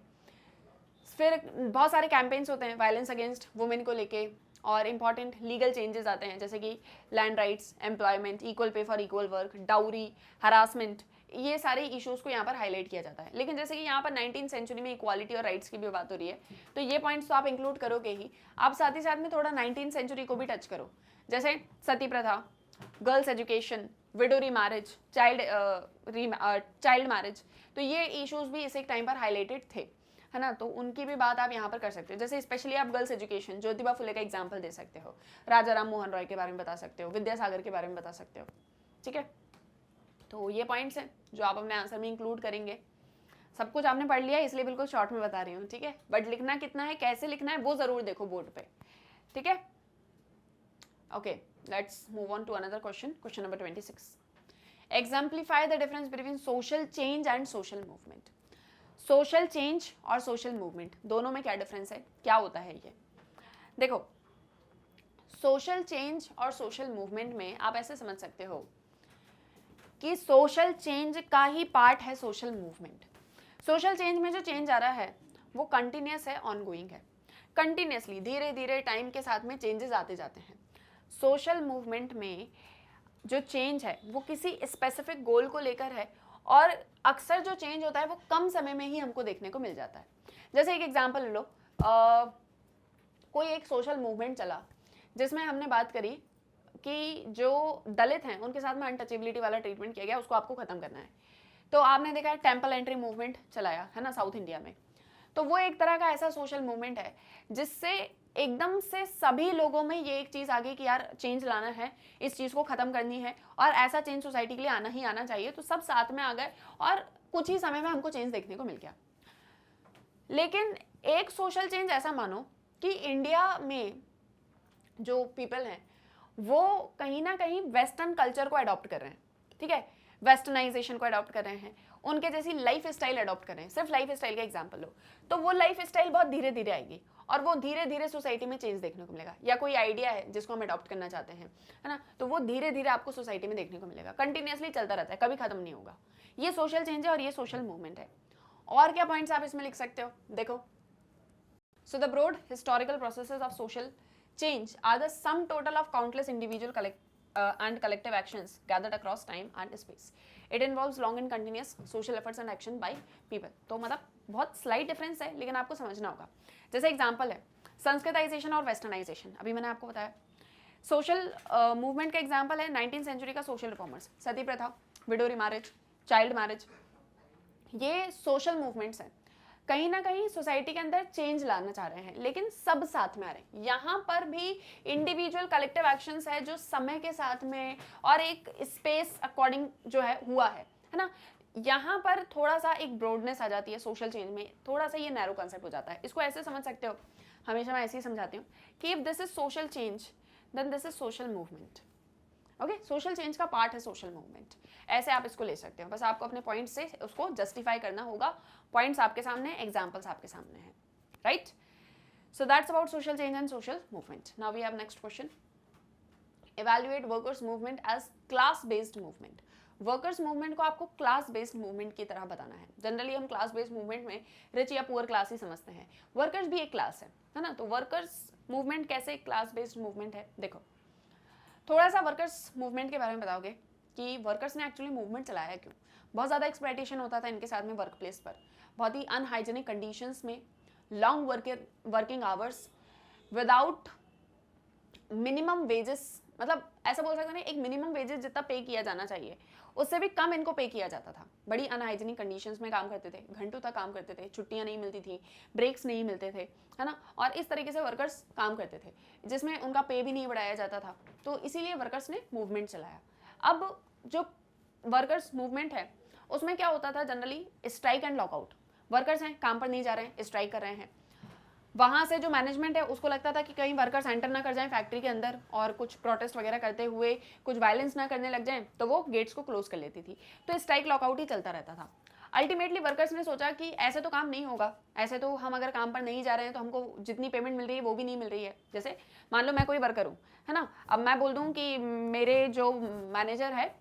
फिर बहुत सारे कैंपेन्स होते हैं वायलेंस अगेंस्ट वुमेन को लेके, और इंपॉर्टेंट लीगल चेंजेस आते हैं जैसे कि land rights, employment, equal pay for equal work, dowry, harassment, ये सारे इश्यूज को यहाँ पर हाईलाइट किया जाता है। लेकिन जैसे कि यहाँ पर 19th सेंचुरी में इक्वालिटी और राइट्स की भी बात हो रही है, तो ये पॉइंट्स तो आप इंक्लूड करोगे ही, आप साथ ही साथ में थोड़ा 19th सेंचुरी को भी टच करो, जैसे सती प्रथा, girls education, window remarriage, child marriage, तो ये इश्यूज भी इस एक टाइम पर हाईलाइटेड थे, है ना, तो उनकी भी बात आप यहाँ पर कर सकते हो। जैसे स्पेशली आप गर्ल्स एजुकेशन, ज्योतिबा फुले का एग्जाम्पल दे सकते हो, राजा राम मोहन रॉय के बारे में बता सकते हो, विद्यासागर के बारे में बता सकते हो, ठीक है। तो ये पॉइंट्स हैं जो आप अपने आंसर में इंक्लूड करेंगे। सब कुछ आपने पढ़ लिया है इसलिए बिल्कुल शॉर्ट में बता रही हूँ, ठीक है, बट लिखना कितना है, कैसे लिखना है, वो जरूर देखो बोर्ड पे, ठीक है। Okay, let's move on to another question, question number 26। Exemplify the difference between social change and social movement. Social change और सोशल मूवमेंट दोनों में क्या डिफरेंस है, क्या होता है ये देखो। सोशल चेंज और सोशल मूवमेंट में आप ऐसे समझ सकते हो कि सोशल चेंज का ही पार्ट है सोशल मूवमेंट। सोशल चेंज में जो चेंज आ रहा है वो कंटिन्यूस है, ऑनगोइंग है, कंटिन्यूसली धीरे धीरे टाइम के साथ में चेंजेस आते जाते हैं। सोशल मूवमेंट में जो चेंज है वो किसी स्पेसिफिक गोल को लेकर है, और अक्सर जो चेंज होता है वो कम समय में ही हमको देखने को मिल जाता है। जैसे एक एग्जांपल ले लो, कोई एक सोशल मूवमेंट चला जिसमें हमने बात करी कि जो दलित हैं उनके साथ में अनटचेबिलिटी वाला ट्रीटमेंट किया गया, उसको आपको खत्म करना है। तो आपने देखा है टेम्पल एंट्री मूवमेंट चलाया है ना साउथ इंडिया में, तो वो एक तरह का ऐसा सोशल मूवमेंट है जिससे एकदम से सभी लोगों में ये एक चीज़ आ गई कि यार चेंज लाना है, इस चीज़ को ख़त्म करनी है, और ऐसा चेंज सोसाइटी के लिए आना ही आना चाहिए। तो सब साथ में आ गए और कुछ ही समय में हमको चेंज देखने को मिल गया। लेकिन एक सोशल चेंज ऐसा मानो कि इंडिया में जो पीपल हैं वो कहीं ना कहीं वेस्टर्न कल्चर को अडॉप्ट कर रहे हैं, ठीक है, वेस्टर्नाइजेशन को अडॉप्ट कर रहे हैं, उनके जैसी लाइफ स्टाइल अडॉप्ट कर रहे हैं। सिर्फ लाइफ स्टाइल का एग्जाम्पल लो तो वो लाइफ स्टाइल बहुत धीरे धीरे आएगी और वो धीरे धीरे सोसाइटी में चेंज देखने को मिलेगा। या कोई आइडिया है जिसको हम अडॉप्ट करना चाहते हैं, है ना, तो वो धीरे धीरे आपको सोसाइटी में देखने को मिलेगा, कंटिन्यूसली चलता रहता है, कभी खत्म नहीं होगा। ये सोशल चेंज है और ये सोशल मूवमेंट है। और क्या पॉइंट्स आप इसमें लिख सकते हो, देखो, so the broad historical processes of social change are the sum total of countless individual and collective actions gathered across time and space. It involves long and continuous social efforts and action by people. तो मतलब बहुत slight difference है लेकिन आपको समझना होगा। जैसे example है संस्कृताइजेशन और वेस्टर्नाइजेशन, अभी मैंने आपको बताया। सोशल मूवमेंट का एग्जांपल है 19th सेंचुरी का सोशल रिफॉर्मर्स, सती प्रथा, विडो रीमैरिज, चाइल्ड मैरिज, ये सोशल मूवमेंट्स हैं। कहीं ना कहीं सोसाइटी के अंदर चेंज लाना चाह रहे हैं लेकिन सब साथ में आ रहे हैं। यहाँ पर भी इंडिविजुअल कलेक्टिव एक्शंस है जो समय के साथ में और एक स्पेस अकॉर्डिंग जो है हुआ है ना। यहाँ पर थोड़ा सा एक ब्रॉडनेस आ जाती है सोशल चेंज में, थोड़ा सा ये नैरो कंसेप्ट हो जाता है। इसको ऐसे समझ सकते हो, हमेशा मैं ऐसे ही समझाती हूँ कि if this is social change then this is social movement. Okay, social change का पार्ट है सोशल मूवमेंट, ऐसे आप इसको ले सकते हो। बस आपको अपने पॉइंट से उसको जस्टिफाई करना होगा। पॉइंट्स आपके सामने, एग्जांपल्स आपके सामने हैं, right. So that's about social change and social movement. Now we have next question, evaluate workers movement as class based movement. Workers movement को आपको क्लास बेस्ड मूवमेंट की तरह बताना है। जनरली हम क्लास बेस्ड मूवमेंट में रिच या poor class ही समझते हैं, वर्कर्स भी एक क्लास है ना। तो वर्कर्स मूवमेंट कैसे क्लास बेस्ड मूवमेंट है, देखो थोड़ा सा वर्कर्स मूवमेंट के बारे में बताओगे कि वर्कर्स ने एक्चुअली मूवमेंट चलाया क्यों। बहुत ज़्यादा एक्सप्लॉयटेशन होता था इनके साथ में वर्क प्लेस पर, बहुत ही अनहाइजेनिक कंडीशंस में, long working hours, without minimum wages, मतलब ऐसा बोल सकते हैं एक मिनिमम वेजेस जितना पे किया जाना चाहिए उससे भी कम इनको पे किया जाता था। बड़ी अनहाइजीनिक कंडीशंस में काम करते थे, घंटों तक काम करते थे, छुट्टियां नहीं मिलती थी, ब्रेक्स नहीं मिलते थे, है ना, और इस तरीके से वर्कर्स काम करते थे जिसमें उनका पे भी नहीं बढ़ाया जाता था। तो इसीलिए वर्कर्स ने मूवमेंट चलाया। अब जो वर्कर्स मूवमेंट है उसमें क्या होता था, generally strike and lockout. Workers हैं, काम पर नहीं जा रहे हैं, स्ट्राइक कर रहे हैं, वहाँ से जो मैनेजमेंट है उसको लगता था कि कहीं वर्कर्स एंटर ना कर जाएं फैक्ट्री के अंदर और कुछ प्रोटेस्ट वगैरह करते हुए कुछ वायलेंस ना करने लग जाएं, तो वो गेट्स को क्लोज कर लेती थी। तो स्ट्राइक लॉकआउट ही चलता रहता था। अल्टीमेटली वर्कर्स ने सोचा कि ऐसे तो काम नहीं होगा, ऐसे तो हम अगर काम पर नहीं जा रहे हैं तो हमको जितनी पेमेंट मिल रही है वो भी नहीं मिल रही है। जैसे मान लो मैं कोई वर्कर हूँ, है ना, अब मैं बोल दूँ कि मेरे जो मैनेजर है,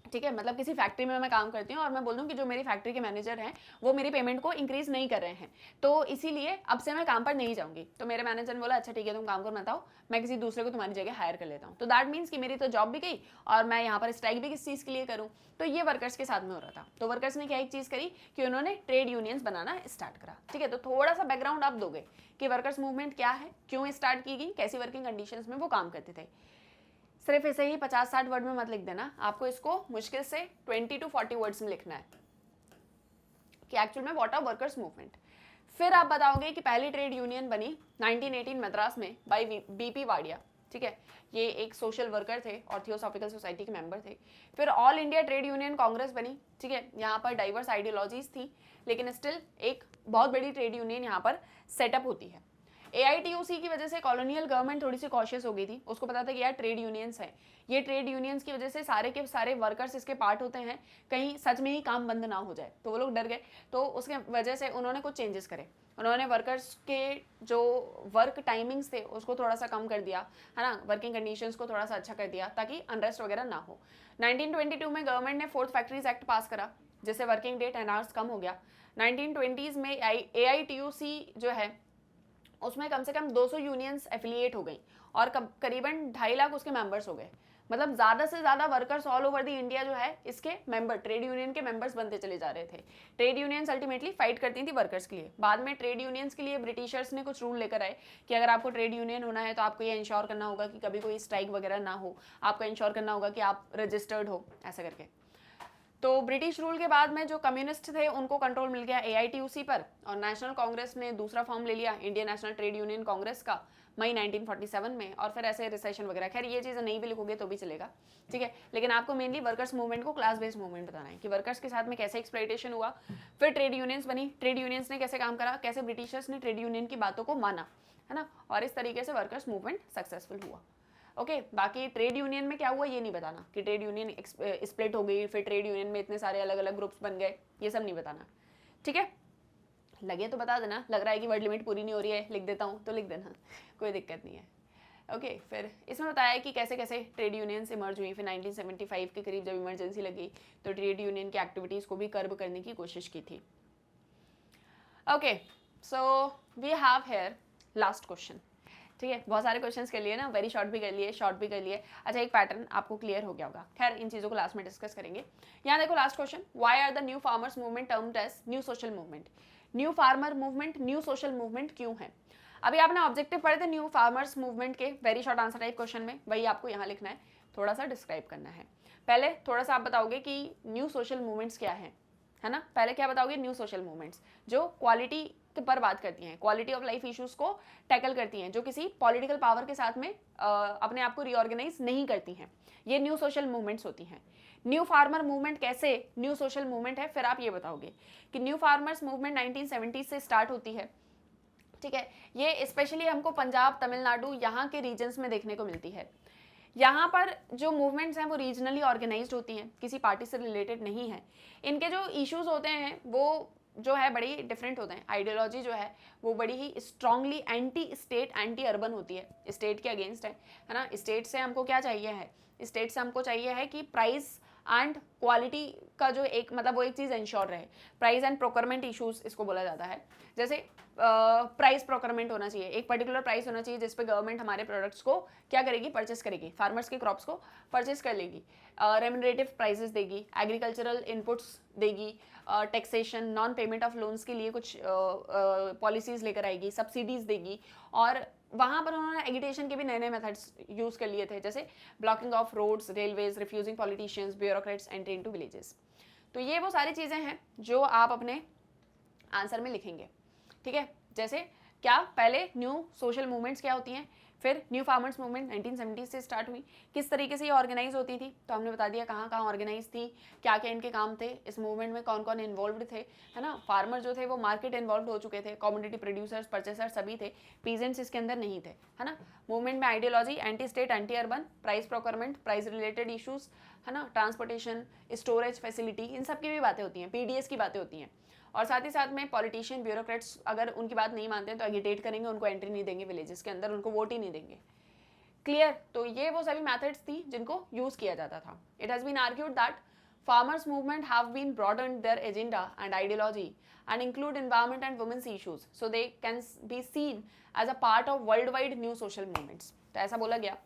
ठीक है, मतलब किसी फैक्ट्री में मैं काम करती हूँ और मैं बोल दूँ कि जो मेरी फैक्ट्री के मैनेजर हैं वो मेरी पेमेंट को इंक्रीज नहीं कर रहे हैं, तो इसीलिए अब से मैं काम पर नहीं जाऊंगी। तो मेरे मैनेजर ने बोला अच्छा ठीक है, तुम काम कर मत आओ, मैं किसी दूसरे को तुम्हारी जगह हायर कर लेता हूँ। तो दैट मीन्स कि मेरी तो जॉब भी गई और मैं यहाँ पर स्ट्राइक भी किस चीज़ के लिए करूँ। तो ये वर्कर्स के साथ में हो रहा था। तो वर्कर्स ने क्या एक चीज़ करी कि उन्होंने ट्रेड यूनियंस बनाना स्टार्ट करा। ठीक है, तो थोड़ा सा बैकग्राउंड आप दोगे कि वर्कर्स मूवमेंट क्या है, क्यों स्टार्ट की गई, कैसी वर्किंग कंडीशंस में वो काम करते थे। सिर्फ ऐसे ही 50-60 वर्ड में मत लिख देना, आपको इसको मुश्किल से 20 to 40 वर्ड्स में लिखना है कि एक्चुअल में व्हाट आर वर्कर्स मूवमेंट। फिर आप बताओगे कि पहली ट्रेड यूनियन बनी 1918 मद्रास में बाय बीपी वाडिया। ठीक है, ये एक सोशल वर्कर थे और थियोसॉफिकल सोसाइटी के मेंबर थे। फिर all India trade union Congress बनी। ठीक है, यहाँ पर डाइवर्स आइडियोलॉजीज थी लेकिन स्टिल एक बहुत बड़ी ट्रेड यूनियन यहाँ पर सेटअप होती है। AITUC की वजह से कॉलोनियल गवर्नमेंट थोड़ी सी कॉशियस हो गई थी, उसको पता था कि यार ट्रेड यूनियंस है, ये ट्रेड यूनियंस की वजह से सारे के सारे वर्कर्स इसके पार्ट होते हैं, कहीं सच में ही काम बंद ना हो जाए, तो वो लोग डर गए। तो उसके वजह से उन्होंने कुछ चेंजेस करे। उन्होंने वर्कर्स के जो वर्क टाइमिंग्स थे उसको थोड़ा सा कम कर दिया, है ना, वर्किंग कंडीशंस को थोड़ा सा अच्छा कर दिया ताकि अनरेस्ट वगैरह ना हो। 1922 में गवर्नमेंट ने 4th फैक्ट्रीज एक्ट पास करा जिससे वर्किंग डे 10 आवर्स कम हो गया। 1920s में AITUC जो है उसमें कम से कम 200 यूनियंस एफिलिएट हो गई और करीबन 2.5 लाख उसके मेंबर्स हो गए। मतलब ज़्यादा से ज़्यादा workers all over the India जो है इसके मेंबर, ट्रेड यूनियन के मेंबर्स बनते चले जा रहे थे। ट्रेड यूनियंस अल्टीमेटली फाइट करती थी वर्कर्स के लिए। बाद में ट्रेड यूनियंस के लिए ब्रिटिशर्स ने कुछ रूल लेकर आए कि अगर आपको ट्रेड यूनियन होना है तो आपको ये इंश्योर करना होगा कि कभी कोई स्ट्राइक वगैरह ना हो, आपको इंश्योर करना होगा कि आप रजिस्टर्ड हो, ऐसा करके। तो ब्रिटिश रूल के बाद में जो कम्युनिस्ट थे उनको कंट्रोल मिल गया AITUC पर और नेशनल कांग्रेस ने दूसरा फॉर्म ले लिया Indian national trade union Congress का मई 1947 में। और फिर ऐसे रिसेशन वगैरह, खैर ये चीज़ें नहीं भी लिखोगे तो भी चलेगा, ठीक है, लेकिन आपको मेनली वर्कर्स मूवमेंट को क्लास बेस्ड मूवमेंट बताना है कि वर्कर्स के साथ में कैसे एक्सप्लॉइटेशन हुआ। फिर ट्रेड यूनियंस बनी, ट्रेड यूनियंस ने कैसे काम करा, कैसे ब्रिटिशर्स ने ट्रेड यूनियन की बातों को माना, है ना, और इस तरीके से वर्कर्स मूवमेंट सक्सेसफुल हुआ। ओके, बाकी ट्रेड यूनियन में क्या हुआ ये नहीं बताना कि ट्रेड यूनियन स्प्लिट हो गई, फिर ट्रेड यूनियन में इतने सारे अलग अलग ग्रुप्स बन गए, ये सब नहीं बताना, ठीक है। लगे तो बता देना, लग रहा है कि वर्ड लिमिट पूरी नहीं हो रही है, लिख देता हूँ तो लिख देना, कोई दिक्कत नहीं है। ओके, फिर इसमें बताया है कि कैसे कैसे ट्रेड यूनियंस इमर्ज हुई। फिर 1975 के करीब जब इमरजेंसी लगी तो ट्रेड यूनियन की एक्टिविटीज़ को भी कर्ब करने की कोशिश की थी। Okay, so we have here last question, ठीक है, बहुत सारे क्वेश्चंस कर लिए ना, वेरी शॉर्ट भी कर लिए, शॉर्ट भी कर लिए। अच्छा, एक पैटर्न आपको क्लियर हो गया होगा, खैर इन चीज़ों को लास्ट में डिस्कस करेंगे। यहाँ देखो last question, why are the new farmers movement termed as new social movement. New farmer movement new social movement क्यों है? अभी आपने ऑब्जेक्टिव पढ़े थे न्यू फार्मर्स मूवमेंट के, very short answer type question में, वही आपको यहाँ लिखना है, थोड़ा सा डिस्क्राइब करना है। पहले थोड़ा सा आप बताओगे कि न्यू सोशल मूवमेंट्स क्या है ना, पहले क्या बताओगे, न्यू सोशल मूवमेंट्स जो क्वालिटी पर बात करती हैं, क्वालिटी ऑफ लाइफ इश्यूज को टैकल करती हैं, जो किसी पॉलिटिकल पावर के साथ में अपने आप को रीऑर्गेनाइज नहीं करती हैं, ये न्यू सोशल मूवमेंट्स होती हैं। न्यू फार्मर मूवमेंट कैसे न्यू सोशल मूवमेंट है, फिर आप ये बताओगे कि न्यू फार्मर्स मूवमेंट 1970 से स्टार्ट होती है, ठीक है, ये स्पेशली हमको पंजाब, तमिलनाडु यहाँ के रीजन्स में देखने को मिलती है। यहाँ पर जो मूवमेंट्स हैं वो रीजनली ऑर्गेनाइज्ड होती हैं, किसी पार्टी से रिलेटेड नहीं है। इनके जो इश्यूज होते हैं वो जो है बड़ी डिफरेंट होते हैं, आइडियोलॉजी जो है वो बड़ी ही strongly anti state, anti urban होती है, स्टेट के अगेंस्ट है ना। स्टेट से हमको क्या चाहिए है, स्टेट से हमको चाहिए है कि प्राइस एंड क्वालिटी का जो एक मतलब वो एक चीज़ इंश्योर रहे, प्राइस एंड प्रोक्योरमेंट इश्यूज इसको बोला जाता है। जैसे प्राइस प्रोक्योरमेंट होना चाहिए, एक पर्टिकुलर प्राइस होना चाहिए जिस पे गवर्नमेंट हमारे प्रोडक्ट्स को क्या करेगी, परचेस करेगी, फार्मर्स के क्रॉप्स को परचेस कर लेगी, रेम्यूनरेटिव प्राइसेस देगी, एग्रीकल्चरल इनपुट्स देगी, taxation, non payment of loans के लिए कुछ पॉलिसीज लेकर आएगी, सब्सिडीज देगी, और वहाँ पर उन्होंने एगिटेशन के भी नए नए मेथड्स यूज़ कर लिए थे, जैसे blocking of roads, railways, refusing politicians, bureaucrats entry into villages. तो ये वो सारी चीज़ें हैं जो आप अपने आंसर में लिखेंगे, ठीक है। जैसे क्या पहले न्यू सोशल मूवमेंट्स क्या होती हैं, फिर न्यू फार्मर्स मूवमेंट 1970 से स्टार्ट हुई, किस तरीके से ये ऑर्गेनाइज होती थी, तो हमने बता दिया कहाँ कहाँ ऑर्गेनाइज थी, क्या क्या इनके काम थे, इस मूवमेंट में कौन कौन इन्वॉल्व थे, है ना। फार्मर जो थे वो मार्केट इन्वॉल्व हो चुके थे, कॉमोडिटी प्रोड्यूसर्स, परचेसर्स सभी थे, पीजेंट्स इसके अंदर नहीं थे, है ना। मूवमेंट में ideology, anti state, anti urban, price procurement, price related issues, है ना, ट्रांसपोर्टेशन, स्टोरेज फैसिलिटी, इन सब की भी बातें होती हैं, पीडीएस की बातें होती हैं, और साथ ही साथ में पॉलिटिशियन, ब्यूरोक्रेट्स अगर उनकी बात नहीं मानते हैं तो एगिटेट करेंगे, उनको एंट्री नहीं देंगे विलेजेस के अंदर, उनको वोट ही नहीं देंगे। क्लियर। तो ये वो सभी मेथड्स थी जिनको यूज किया जाता था। It has been argued that farmers movement have been broadened their agenda and ideology and include environment and women's issues, so they can be seen as a part of worldwide new social movements। तो ऐसा बोला गया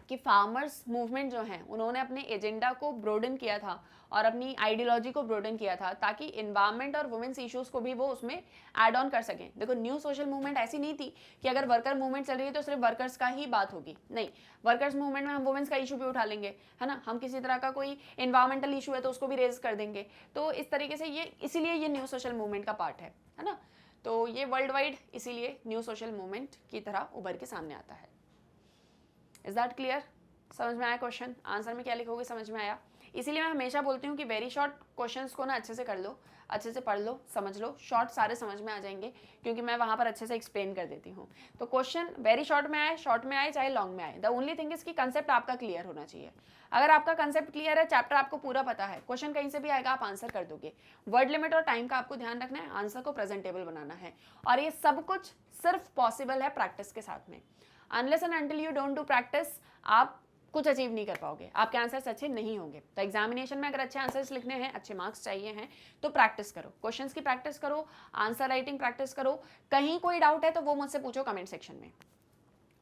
कि farmers movement जो है उन्होंने अपने agenda को ब्रोडन किया था और अपनी आइडियोलॉजी को ब्रोडन किया था ताकि इन्वायरमेंट और वुमेन्स इश्यूज को भी वो उसमें ऐड ऑन कर सकें। देखो न्यू सोशल मूवमेंट ऐसी नहीं थी कि अगर वर्कर मूवमेंट चल रही है तो सिर्फ वर्कर्स का ही बात होगी, नहीं, वर्कर्स मूवमेंट में हम वुमेन्स का इशू भी उठा लेंगे, है ना, हम किसी तरह का कोई इन्वायरमेंटल इशू है तो उसको भी रेज कर देंगे। तो इस तरीके से ये इसीलिए ये न्यू सोशल मूवमेंट का पार्ट है ना। तो ये वर्ल्ड वाइड इसीलिए न्यू सोशल मूवमेंट की तरह उभर के सामने आता है। Is that clear? समझ में आया क्वेश्चन? आंसर में क्या लिखोगे समझ में आया? इसीलिए मैं हमेशा बोलती हूँ कि वेरी शॉर्ट क्वेश्चंस को ना अच्छे से कर लो, अच्छे से पढ़ लो, समझ लो, शॉर्ट सारे समझ में आ जाएंगे क्योंकि मैं वहाँ पर अच्छे से एक्सप्लेन कर देती हूँ। तो क्वेश्चन वेरी शॉर्ट में आए, शॉर्ट में आए, चाहे लॉन्ग में आए, द ओनली थिंग इज कि कंसेप्ट आपका क्लियर होना चाहिए। अगर आपका कंसेप्ट क्लियर है, चैप्टर आपको पूरा पता है, क्वेश्चन कहीं से भी आएगा आप आंसर कर दोगे। वर्ड लिमिट और टाइम का आपको ध्यान रखना है, आंसर को प्रेजेंटेबल बनाना है, और ये सब कुछ सिर्फ पॉसिबल है प्रैक्टिस के साथ में। Unless and until you don't do practice, आप कुछ अचीव नहीं कर पाओगे, आपके आंसर्स अच्छे नहीं होंगे। तो एग्जामिनेशन में अगर अच्छे आंसर्स लिखने हैं, अच्छे मार्क्स चाहिए हैं, तो प्रैक्टिस करो, क्वेश्चंस की प्रैक्टिस करो, आंसर राइटिंग प्रैक्टिस करो। कहीं कोई डाउट है तो वो मुझसे पूछो कमेंट सेक्शन में।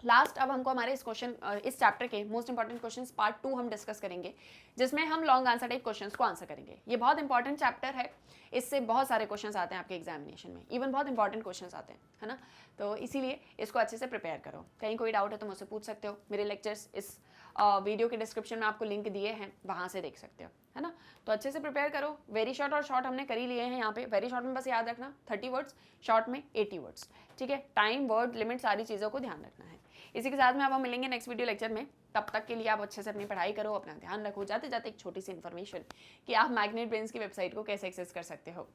लास्ट अब हमको हमारे इस चैप्टर के मोस्ट इंपॉर्टेंट क्वेश्चंस पार्ट 2 हम डिस्कस करेंगे, जिसमें हम लॉन्ग आंसर टाइप क्वेश्चंस को आंसर करेंगे। ये बहुत इंपॉर्टेंट चैप्टर है, इससे बहुत सारे क्वेश्चंस आते हैं आपके एग्जामिनेशन में, इवन बहुत इंपॉर्टेंट क्वेश्चंस आते हैं, है ना। तो इसीलिए इसको अच्छे से प्रिपेयर करो। कहीं कोई डाउट है तो मुझसे पूछ सकते हो। मेरे लेक्चर्स इस वीडियो के डिस्क्रिप्शन में आपको लिंक दिए हैं, वहाँ से देख सकते हो, है ना। तो अच्छे से प्रिपेयर करो। वेरी शॉर्ट और शॉर्ट हमने कर ही लिए हैं यहाँ पे। वेरी शॉर्ट में बस याद रखना 30 वर्ड्स, शॉर्ट में 80 वर्ड्स, ठीक है। टाइम, वर्ड लिमिट, सारी चीज़ों को ध्यान रखना है। इसी के साथ में अब हम मिलेंगे नेक्स्ट वीडियो लेक्चर में। तब तक के लिए आप अच्छे से अपनी पढ़ाई करो, अपना ध्यान रखो। जाते जाते एक छोटी सी इन्फॉर्मेशन कि आप मैग्नेट ब्रेन्स की वेबसाइट को कैसे एक्सेस कर सकते हो।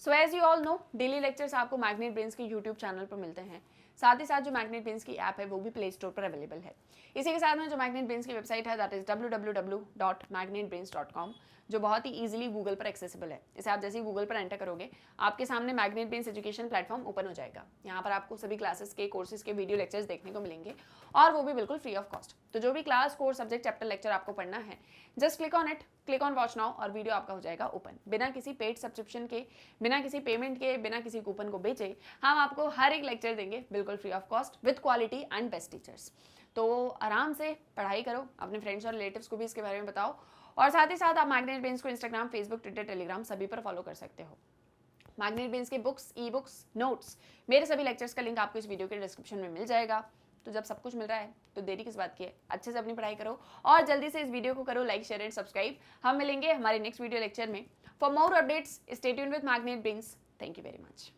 So as you all know, daily lectures आपको मैग्नेट ब्रेन्स के यूट्यूब चैनल पर मिलते हैं। साथ ही साथ जो मैग्नेट ब्रेन्स की ऐप है वो भी प्ले स्टोर पर अवेलेबल है। इसी के साथ में जो मैग्नेट ब्रेन्स की वेबसाइट है दैट इज www.magnetbrains.com, जो बहुत ही ईजिली गूगल पर एक्सेसिबल है। इसे आप जैसे ही गूगल पर एंटर करोगे, आपके सामने magnet brains education platform open हो जाएगा। यहाँ पर आपको सभी क्लासेस के, कोर्सेज के वीडियो लेक्चर्स देखने को मिलेंगे, और वो भी बिल्कुल फ्री ऑफ कॉस्ट। तो जो भी class, course, subject, chapter, lecture आपको पढ़ना है, just click on it, click on watch now, और वीडियो आपका हो जाएगा ओपन। बिना किसी पेड सब्सक्रिप्शन के, बिना किसी पेमेंट के, बिना किसी कूपन को बेचे, हम आपको हर एक लेक्चर देंगे बिल्कुल free of cost with quality and best teachers. तो आराम से पढ़ाई करो, अपने फ्रेंड्स और रिलेटिव्स को भी इसके बारे में बताओ, और साथ ही साथ आप मैग्नेट ब्रेन्स को इंस्टाग्राम, फेसबुक, ट्विटर, टेलीग्राम सभी पर फॉलो कर सकते हो। मैग्नेट ब्रेन्स के बुक्स, ई बुक्स, नोट्स, मेरे सभी लेक्चर्स का लिंक आपको इस वीडियो के डिस्क्रिप्शन में मिल जाएगा। तो जब सब कुछ मिल रहा है तो देरी किस बात की है, अच्छे से अपनी पढ़ाई करो, और जल्दी से इस वीडियो को करो लाइक, शेयर एंड सब्सक्राइब। हम मिलेंगे हमारे नेक्स्ट वीडियो लेक्चर में। For more updates stay tuned with magnet brains. Thank you very much.